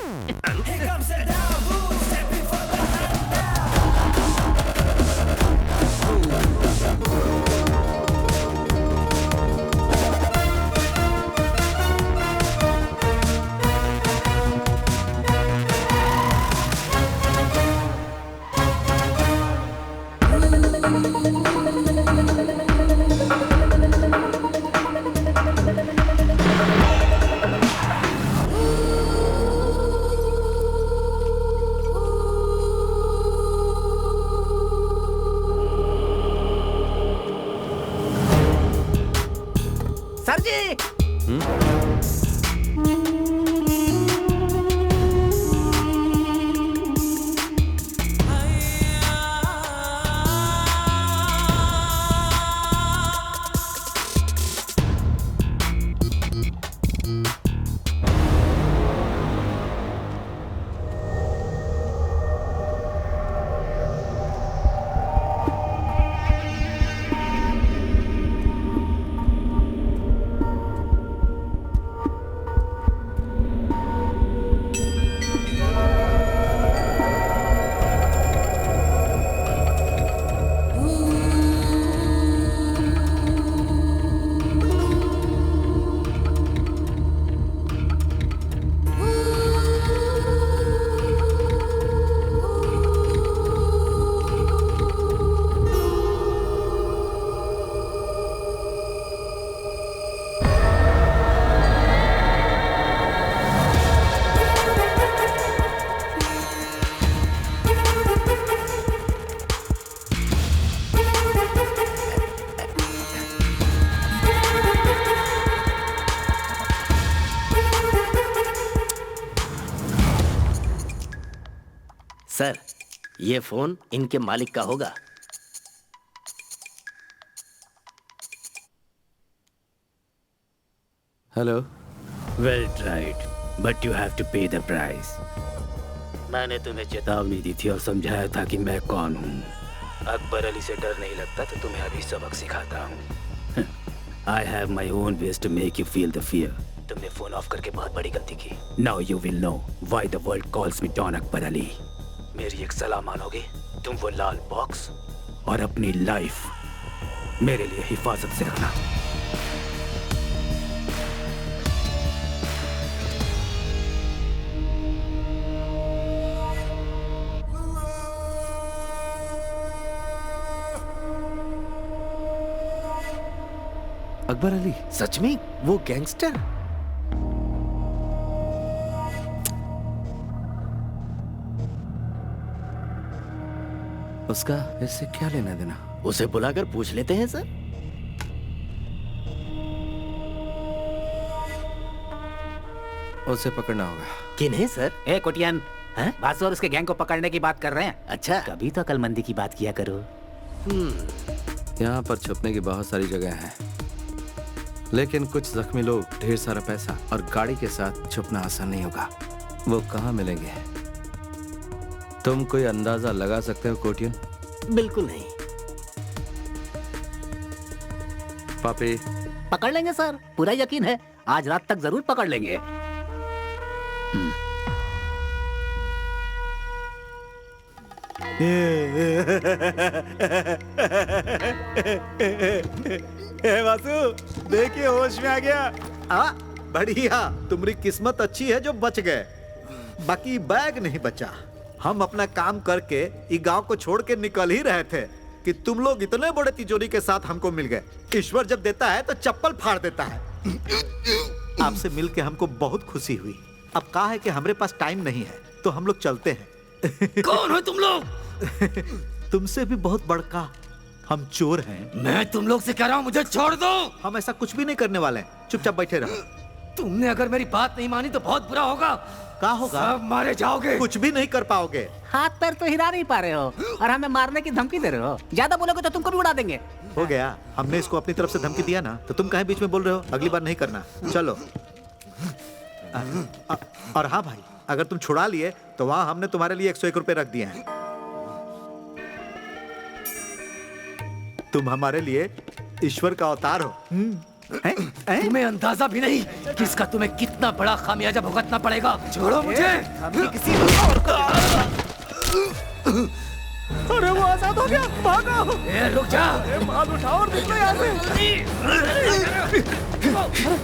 सर, ये फोन इनके मालिक का होगा। Hello. Well tried, but you have to pay the price. मैंने तुम्हें चेतावनी दी थी और समझाया था कि मैं कौन हूँ। अकबर अली से डर नहीं लगता तो तुम्हें अभी सबक सिखाता हूँ। I have my own ways to make you feel the fear. तुमने फोन ऑफ करके बहुत बड़ी गलती की। Now you will know why the world calls me don Akbar Ali. मेरी एक सलाह मानोगे? तुम वो लाल बॉक्स और अपनी लाइफ मेरे लिए हिफाजत से रखना। अकबर अली? सच में वो गैंगस्टर? उसका इससे क्या लेना देना? उसे बुलाकर पूछ लेते हैं सर। उसे पकड़ना होगा। किन्हें सर? ए कुटियन, बासु और उसके गैंग को पकड़ने की बात कर रहे हैं। अच्छा, कभी तो अकलमंदी की बात किया करो। यहाँ पर छुपने की बहुत सारी जगह हैं, लेकिन कुछ जख्मी लोग, ढेर सारा पैसा और गाड़ी के साथ छुपना आसान नहीं होगा। वो कहाँ मिलेंगे? तुम कोई अंदाजा लगा सकते हो कोटियन? बिल्कुल नहीं। पापी? पकड़ लेंगे सर, पूरा यकीन है। आज रात तक जरूर पकड़ लेंगे। वासु, देखिए होश में आ गया। बढ़िया, तुम्हारी किस्मत अच्छी है जो बच गए, बाकी बैग नहीं बचा। हम अपना काम करके इस गांव को छोड़ के निकल ही रहे थे कि तुम लोग इतने बड़े तिजोरी के साथ हमको मिल गए। ईश्वर जब देता है तो चप्पल फाड़ देता है। आपसे मिलके हमको बहुत खुशी हुई। अब कहा है कि हमारे पास टाइम नहीं है तो हम लोग चलते हैं। कौन हो तुम लोग? तुमसे भी बहुत बड़का हम चोर हैं। मैं तुम लोग से कह रहा हूँ, मुझे छोड़ दो। हम ऐसा कुछ भी नहीं करने वाले हैं, चुपचाप बैठे रहो। तुमने अगर मेरी बात नहीं मानी तो बहुत बुरा होगा। क्या होगा? सब मारे जाओगे। कुछ भी नहीं कर पाओगे। हाथ पैर तो हिला नहीं पा रहे हो और हमें मारने की धमकी दे रहे हो। ज्यादा बोलोगे तो तुमको भी उड़ा देंगे। हो गया, हमने इसको अपनी तरफ से धमकी दिया ना, तो तुम कहीं बीच में बोल रहे हो? अगली बार नहीं करना। चलो। और हाँ भाई, अगर तुम छुड़ा लिए तो वहां हमने तुम्हारे लिए 101 रुपए रख दिए हैं। तुम हमारे लिए ईश्वर का अवतार हो। तुम्हें अंदाजा भी नहीं कि इसका तुम्हें कितना बड़ा खामियाजा भुगतना पड़ेगा। छोड़ो मुझे। किसी और को अरे वो आजाद हो गया, भागो। रुक जा। माल उठाओ और निकलो यहाँ से।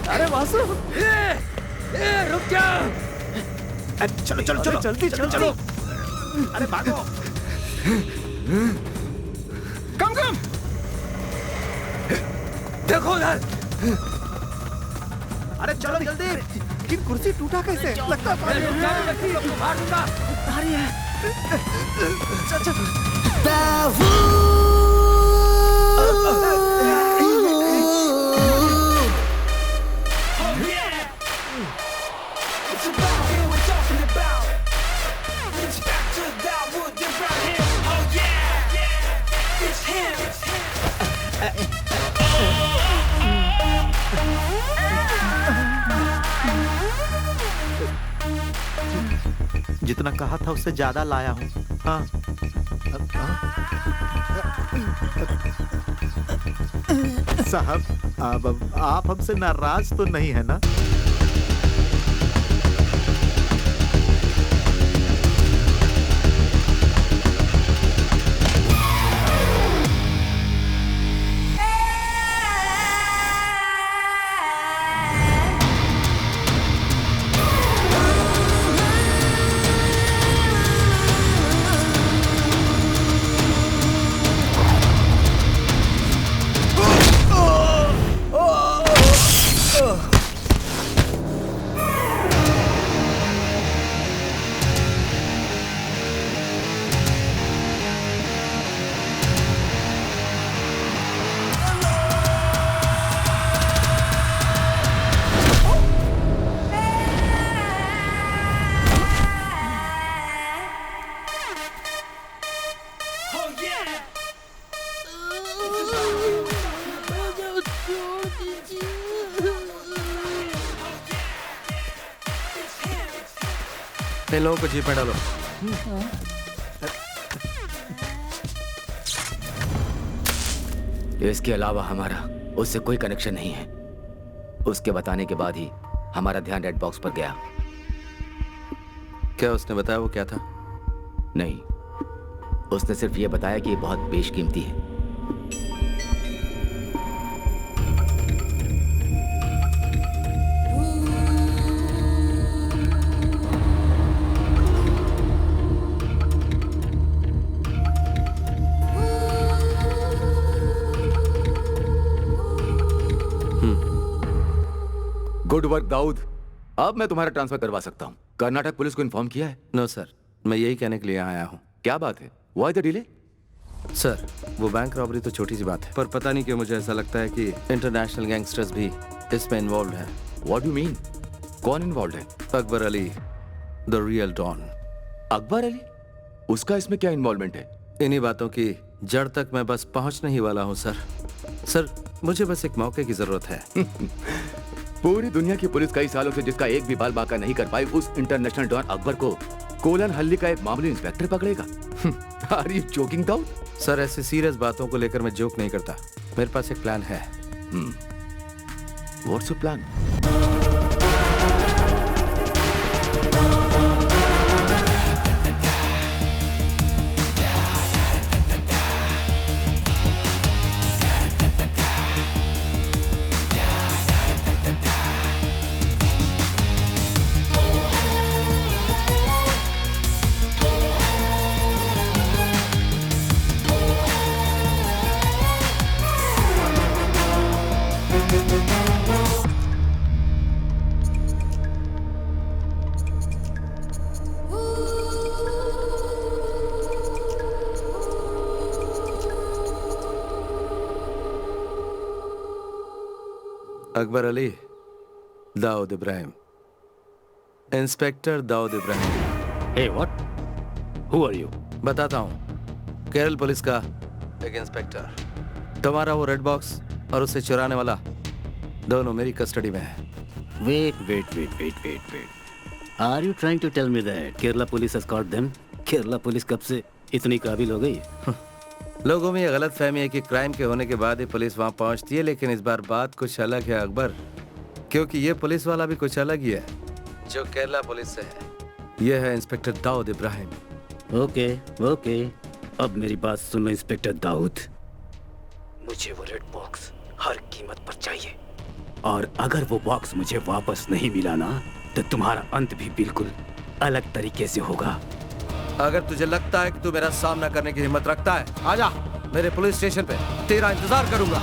अरे वासु, रुक जा। चलो चलो चलो जल्दी चलो चलो। अरे भागो। कम कम। देखो उधर। अरे चलो जल्दी। कि कुर्सी टूटा कैसे? लगता है मार दूंगा। चल चल। जितना कहा था उससे ज्यादा लाया हूँ। हाँ। साहब, अब आप हमसे नाराज तो नहीं है ना? इन लोगों को जीप में डालो। इसके अलावा हमारा उससे कोई कनेक्शन नहीं है। उसके बताने के बाद ही हमारा ध्यान रेड बॉक्स पर गया। क्या उसने बताया वो क्या था? नहीं, उसने सिर्फ ये बताया कि ये बहुत बेशकीमती है। Good work Dawood. अब मैं तुम्हारा ट्रांसफर करवा सकता हूँ। कर्नाटक पुलिस को इन्फॉर्म किया है? नो सर, मैं यही कहने के लिए यहाँ आया हूँ। क्या बात है? Why the delay? सर, वो बैंक रॉबरी तो छोटी सी बात है, पर पता नहीं क्यों मुझे ऐसा लगता है कि इंटरनेशनल गैंगस्टर्स भी इसमें इन्वॉल्व हैं। What do mean? कौन इन्वॉल्व है? Akbar Ali, the real don. Akbar Ali? उसका इसमें क्या इन्वॉल्वमेंट है? इन्हीं बातों की जड़ तक मैं बस पहुंचने ही वाला हूं सर। सर, मुझे बस एक मौके की जरूरत है। पूरी दुनिया की पुलिस कई सालों से जिसका एक भी बाल बाका नहीं कर पाई, उस इंटरनेशनल डॉन अकबर को कोलन हल्ली का एक मामूली इंस्पेक्टर पकड़ेगा? Are you joking Dawood? Sir, ऐसी सीरियस बातों को लेकर मैं जोक नहीं करता। मेरे पास एक प्लान है। What's your plan? Akbar Ali, Dawood Ibrahim, inspector Dawood Ibrahim. Hey what? Who are you? बताता हूँ। केरल पुलिस का एक इंस्पेक्टर। तुम्हारा वो रेड बॉक्स और उसे चुराने वाला दोनों मेरी कस्टडी में है। Wait. Are you trying to tell me that Kerala police has caught them? Kerala police कब से इतनी काबिल हो गई? लोगों में ये गलत फहमी है कि क्राइम के होने के बाद ही पुलिस वहां पहुंचती है, लेकिन इस बार बात कुछ अलग है अकबर, क्योंकि ये पुलिस वाला भी कुछ अलग ही है जो केरला पुलिस से है। ये है इंस्पेक्टर दाऊद इब्राहिम। ओके, अब मेरी बात सुनो इंस्पेक्टर दाऊद। मुझे वो रेड बॉक्स हर कीमत पर चाहिए, और अगर वो बॉक्स मुझे वापस नहीं मिला ना, तो तुम्हारा अंत भी बिल्कुल अलग तरीके से होगा। अगर तुझे लगता है कि तू मेरा सामना करने की हिम्मत रखता है, आजा मेरे पुलिस स्टेशन पे, तेरा इंतजार करूंगा।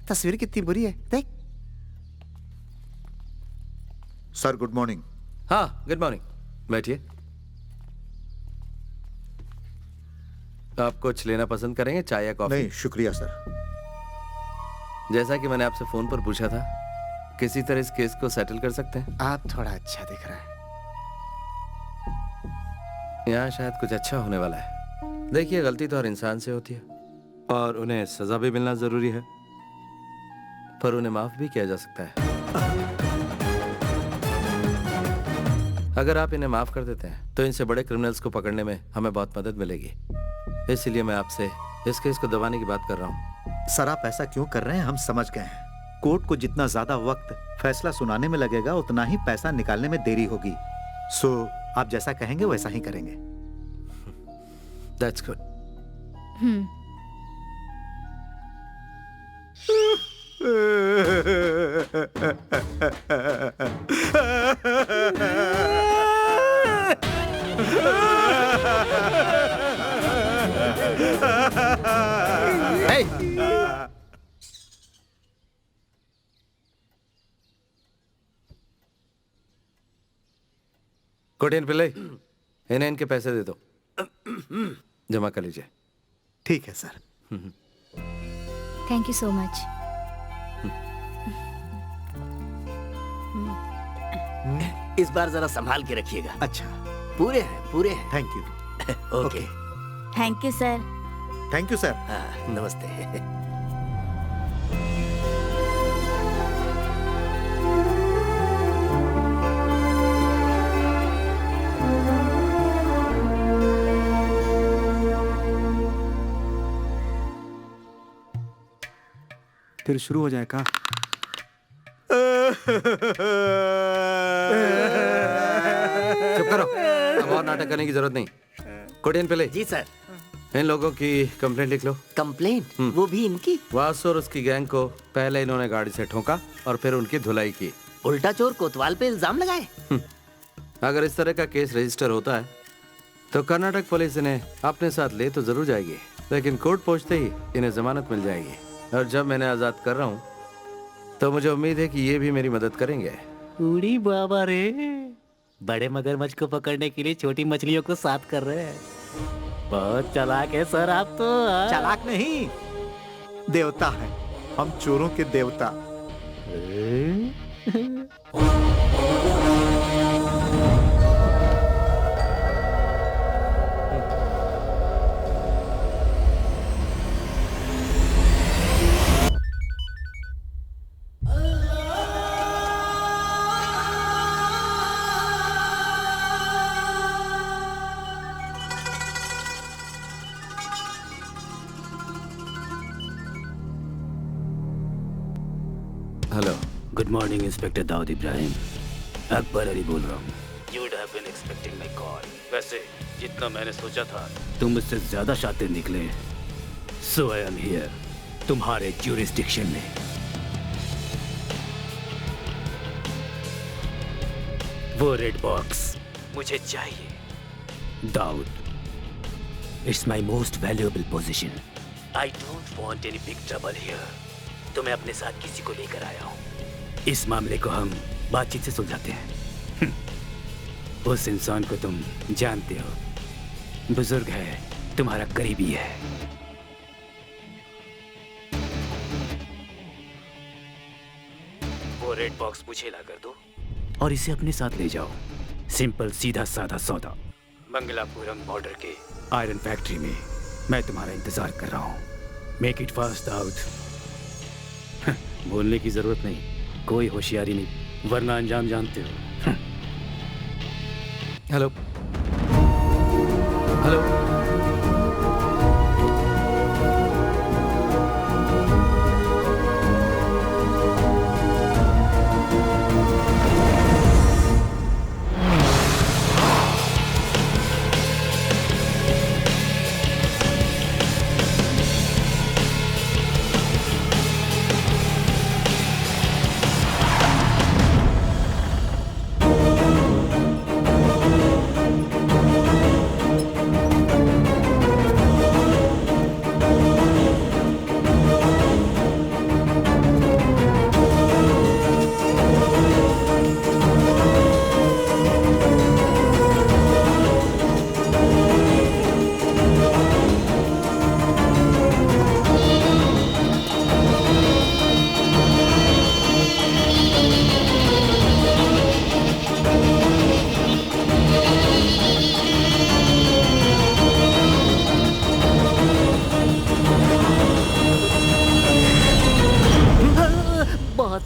तस्वीर कितनी बुरी है, देख। Sir, good morning. हाँ, गुड मॉर्निंग। बैठिए। आप कुछ लेना पसंद करेंगे, चाय या कॉफी? नहीं शुक्रिया सर। जैसा कि मैंने आपसे फोन पर पूछा था, किसी तरह इस केस को सेटल कर सकते हैं? आप थोड़ा अच्छा दिख रहा है। यहाँ शायद कुछ अच्छा होने वाला है। देखिए, गलती तो हर इंसान से होती है और उन्हें सजा भी मिलना जरूरी है, पर उन्हें माफ भी किया जा सकता है। अगर आप इन्हें माफ कर देते हैं तो इनसे बड़े क्रिमिनल्स को पकड़ने में हमें बहुत मदद मिलेगी। इसलिए मैं आपसे इस केस को दबाने की बात कर रहा हूँ। सर, आप ऐसा क्यों कर रहे हैं, हम समझ गए हैं। कोर्ट को जितना ज्यादा वक्त फैसला सुनाने में लगेगा, उतना ही पैसा निकालने में देरी होगी। सो आप जैसा कहेंगे वैसा ही करेंगे। That's good. कोटिन पिल्ले, इन्हें इनके पैसे दे दो, जमा कर लीजिए। ठीक है sir. Thank you so much. इस बार जरा संभाल के रखिएगा। अच्छा। पूरे हैं। Thank you. Okay. Thank you sir. Thank you sir. नमस्ते। फिर शुरू हो जाए का? चुप करो, अब और नाटक करने की जरूरत नहीं। कोटिन पिल्ले। जी सर। इन लोगों की कंप्लेंट लिख लो। कंप्लेंट? वो भी इनकी? वासु और उसकी गैंग को पहले इन्होंने गाड़ी से ठोका और फिर उनकी धुलाई की। उल्टा चोर कोतवाल पे इल्जाम लगाए। अगर इस तरह का केस रजिस्टर होता है तो कर्नाटक पुलिस इन्हें अपने साथ ले तो जरूर जाएगी, लेकिन कोर्ट पहुंचते ही इन्हें जमानत मिल जाएगी। और जब मैंने आजाद कर रहा हूँ तो मुझे उम्मीद है कि ये भी मेरी मदद करेंगे। उड़ी बाबा रे, बड़े मगरमच्छ को पकड़ने के लिए छोटी मछलियों को साथ कर रहे हैं। बहुत चालाक है सर आप तो। चालाक नहीं, देवता है हम, चोरों के देवता। Hello. Good morning inspector Dawood Ibrahim, Akbar Ali बोल रहा हूँ। You would have been expecting my call. वैसे जितना मैंने सोचा था तुम मुझसे ज्यादा शातिर निकले। So I am here, तुम्हारे jurisdiction में। वो रेड बॉक्स मुझे चाहिए Dawood. It's my most valuable possession. I don't want any big trouble here. तो मैं अपने साथ किसी को लेकर आया हूँ। इस मामले को हम बातचीत से सुलझाते हैं। उस इंसान को तुम जानते हो, बुजुर्ग है, तुम्हारा करीबी है। वो रेड बॉक्स मुझे ला कर दो और इसे अपने साथ ले जाओ। सिंपल सीधा साधा सौदा। मंगलापुरम बॉर्डर के आयरन फैक्ट्री में मैं तुम्हारा इंतजार कर रहा हूँ। Make it fast Dawood. बोलने की जरूरत नहीं, कोई होशियारी नहीं, वरना अंजाम जानते हो। Hello hello.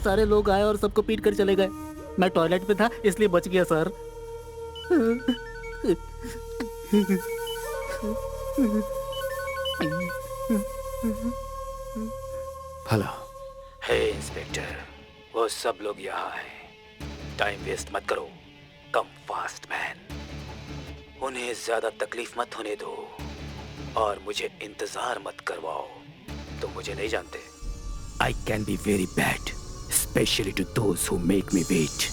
सारे लोग आए और सबको पीट कर चले गए। मैं टॉयलेट में था इसलिए बच गया सर। हेलो। हे इंस्पेक्टर, वो सब लोग यहाँ हैं। टाइम वेस्ट मत करो, कम फास्ट मैन। उन्हें ज्यादा तकलीफ मत होने दो और मुझे इंतजार मत करवाओ। तुम मुझे नहीं जानते। I can be very bad, especially to those who make me wait.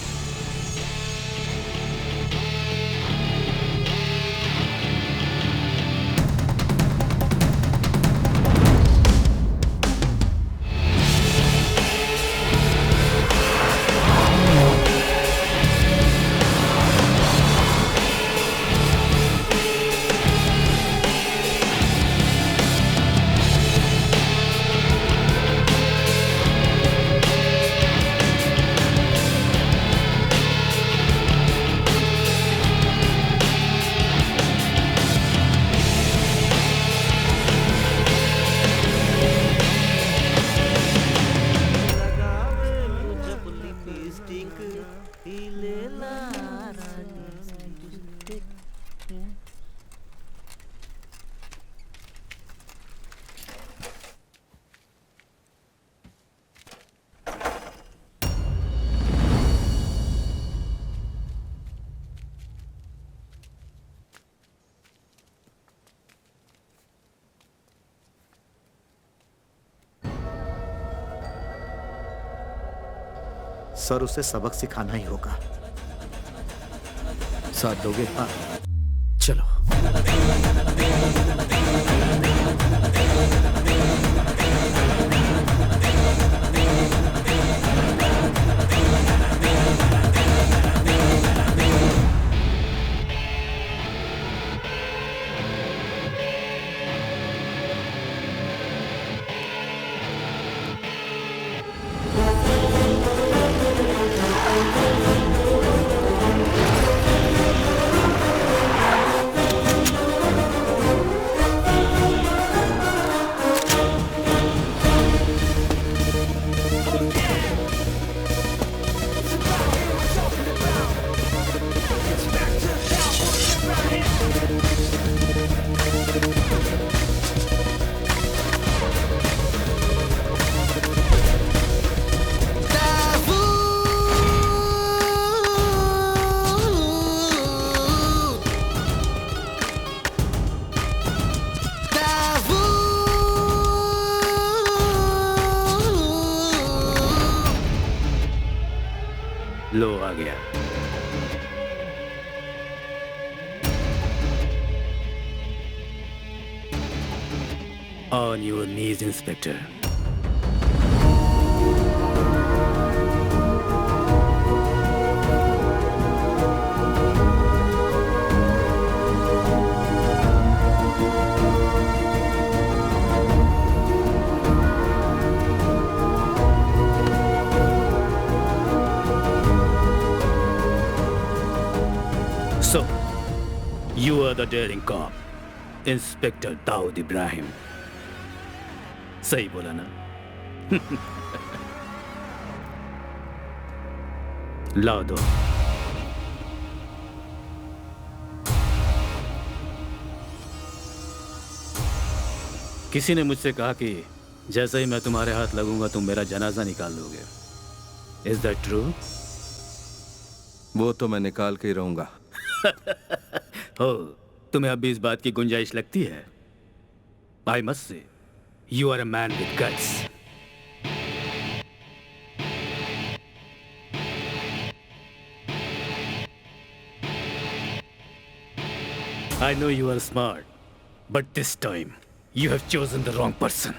Sir उसे सबक सिखाना ही होगा। साथ दोगे? हाँ। चलो। लो आ गया। On your knees, Inspector. So, you are the daring cop, Inspector Daud Ibrahim. सही बोला ना? लाओ दो। किसी ने मुझसे कहा कि जैसे ही मैं तुम्हारे हाथ लगूंगा तुम मेरा जनाजा निकाल लोगे। Is that true? वो तो मैं निकाल के ही रहूंगा। हो, तुम्हें अभी इस बात की गुंजाइश लगती है? I must say, you are a man with guts. I know you are smart, but this time you have chosen the wrong person.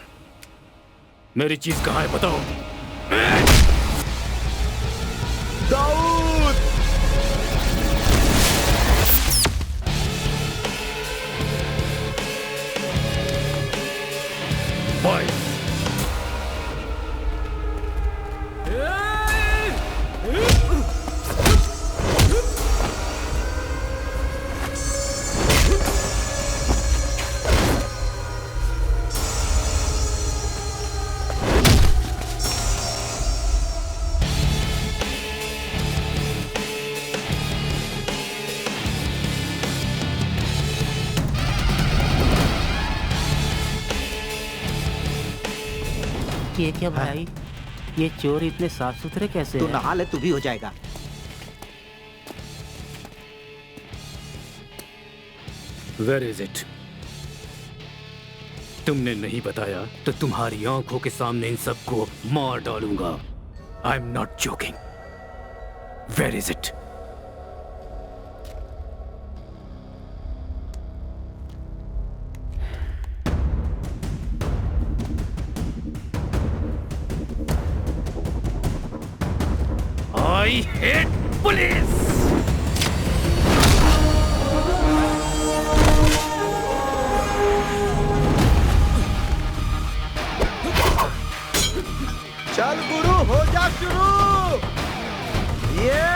मेरी चीज कहाँ है बताओ? दाऊद! Boys! ये क्या भाई? ये चोर इतने साफ सुथरे कैसे तू हैं? नहा ले, तू भी हो जाएगा। Where is it? तुमने नहीं बताया तो तुम्हारी आंखों के सामने इन सबको मार डालूंगा। I'm not joking. Where is it? I hate police! चल गुरु, हो जा शुरू। ये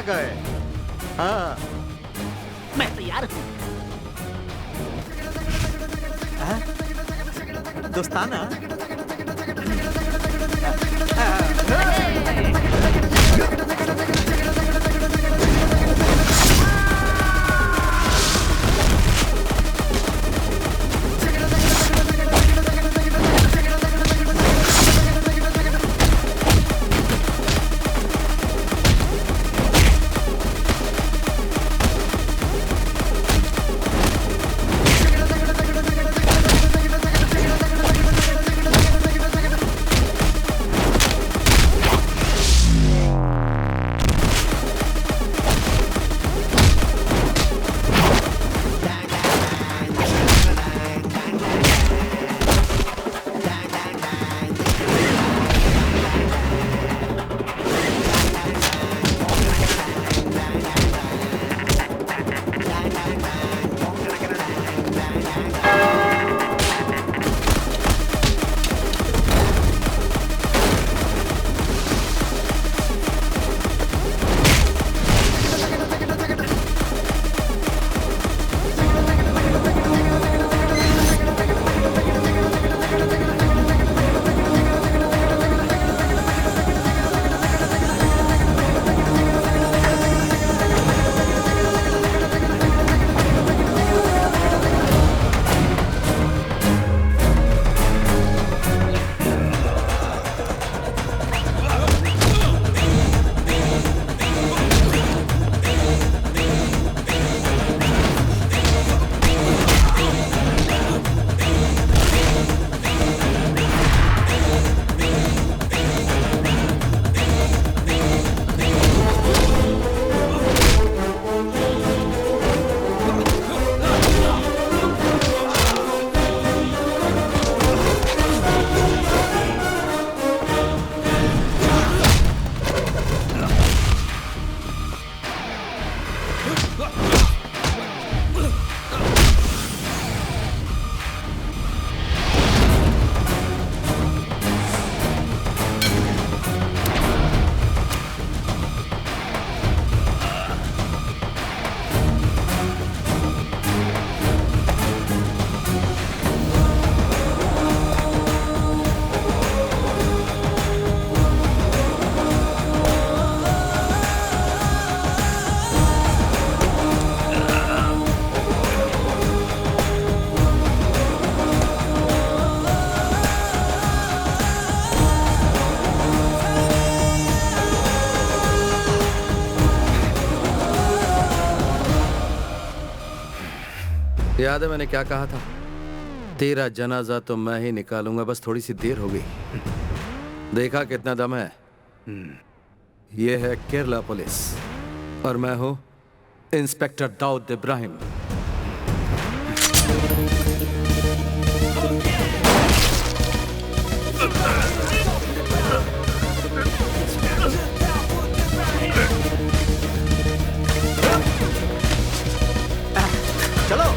गए। हाँ मैं तैयार हूँ। दोस्ताना। याद है मैंने क्या कहा था? तेरा जनाजा तो मैं ही निकालूंगा, बस थोड़ी सी देर हो गई। देखा कितना दम है। ये है केरला पुलिस और मैं हूं इंस्पेक्टर दाऊद इब्राहिम। चलो।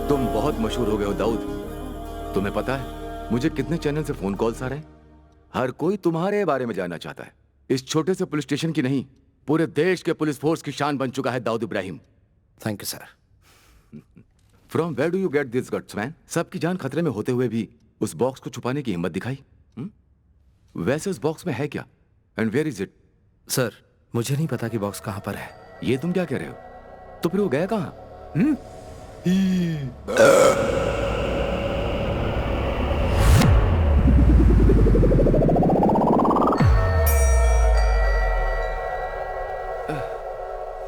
तुम बहुत मशहूर हो गए हो दाऊद। तुम्हें पता है मुझे कितने चैनल से फोन कॉल्स आ रहे हैं? हर कोई तुम्हारे बारे में जानना चाहता है। इस छोटे से पुलिस स्टेशन की नहीं, पूरे देश के पुलिस फोर्स की शान बन चुका है Dawood Ibrahim. Thank you sir. From where do you get this guts man? सबकी जान खतरे में होते हुए भी उस बॉक्स को छुपाने की हिम्मत दिखाई। वैसे उस बॉक्स में है क्या? And where is it? Sir, मुझे नहीं पता कि बॉक्स कहाँ पर है। ये तुम क्या कह रहे हो? तो फिर वो गया कहाँ?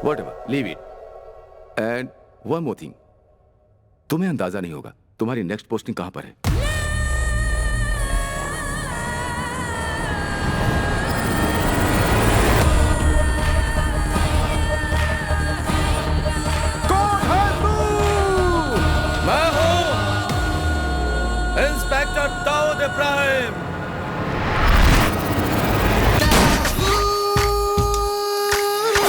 Whatever, leave it. And one more thing. तुम्हें अंदाजा नहीं होगा तुम्हारी नेक्स्ट पोस्टिंग कहां पर है। मैं हूं इंस्पेक्टर दाऊद इब्राहिम।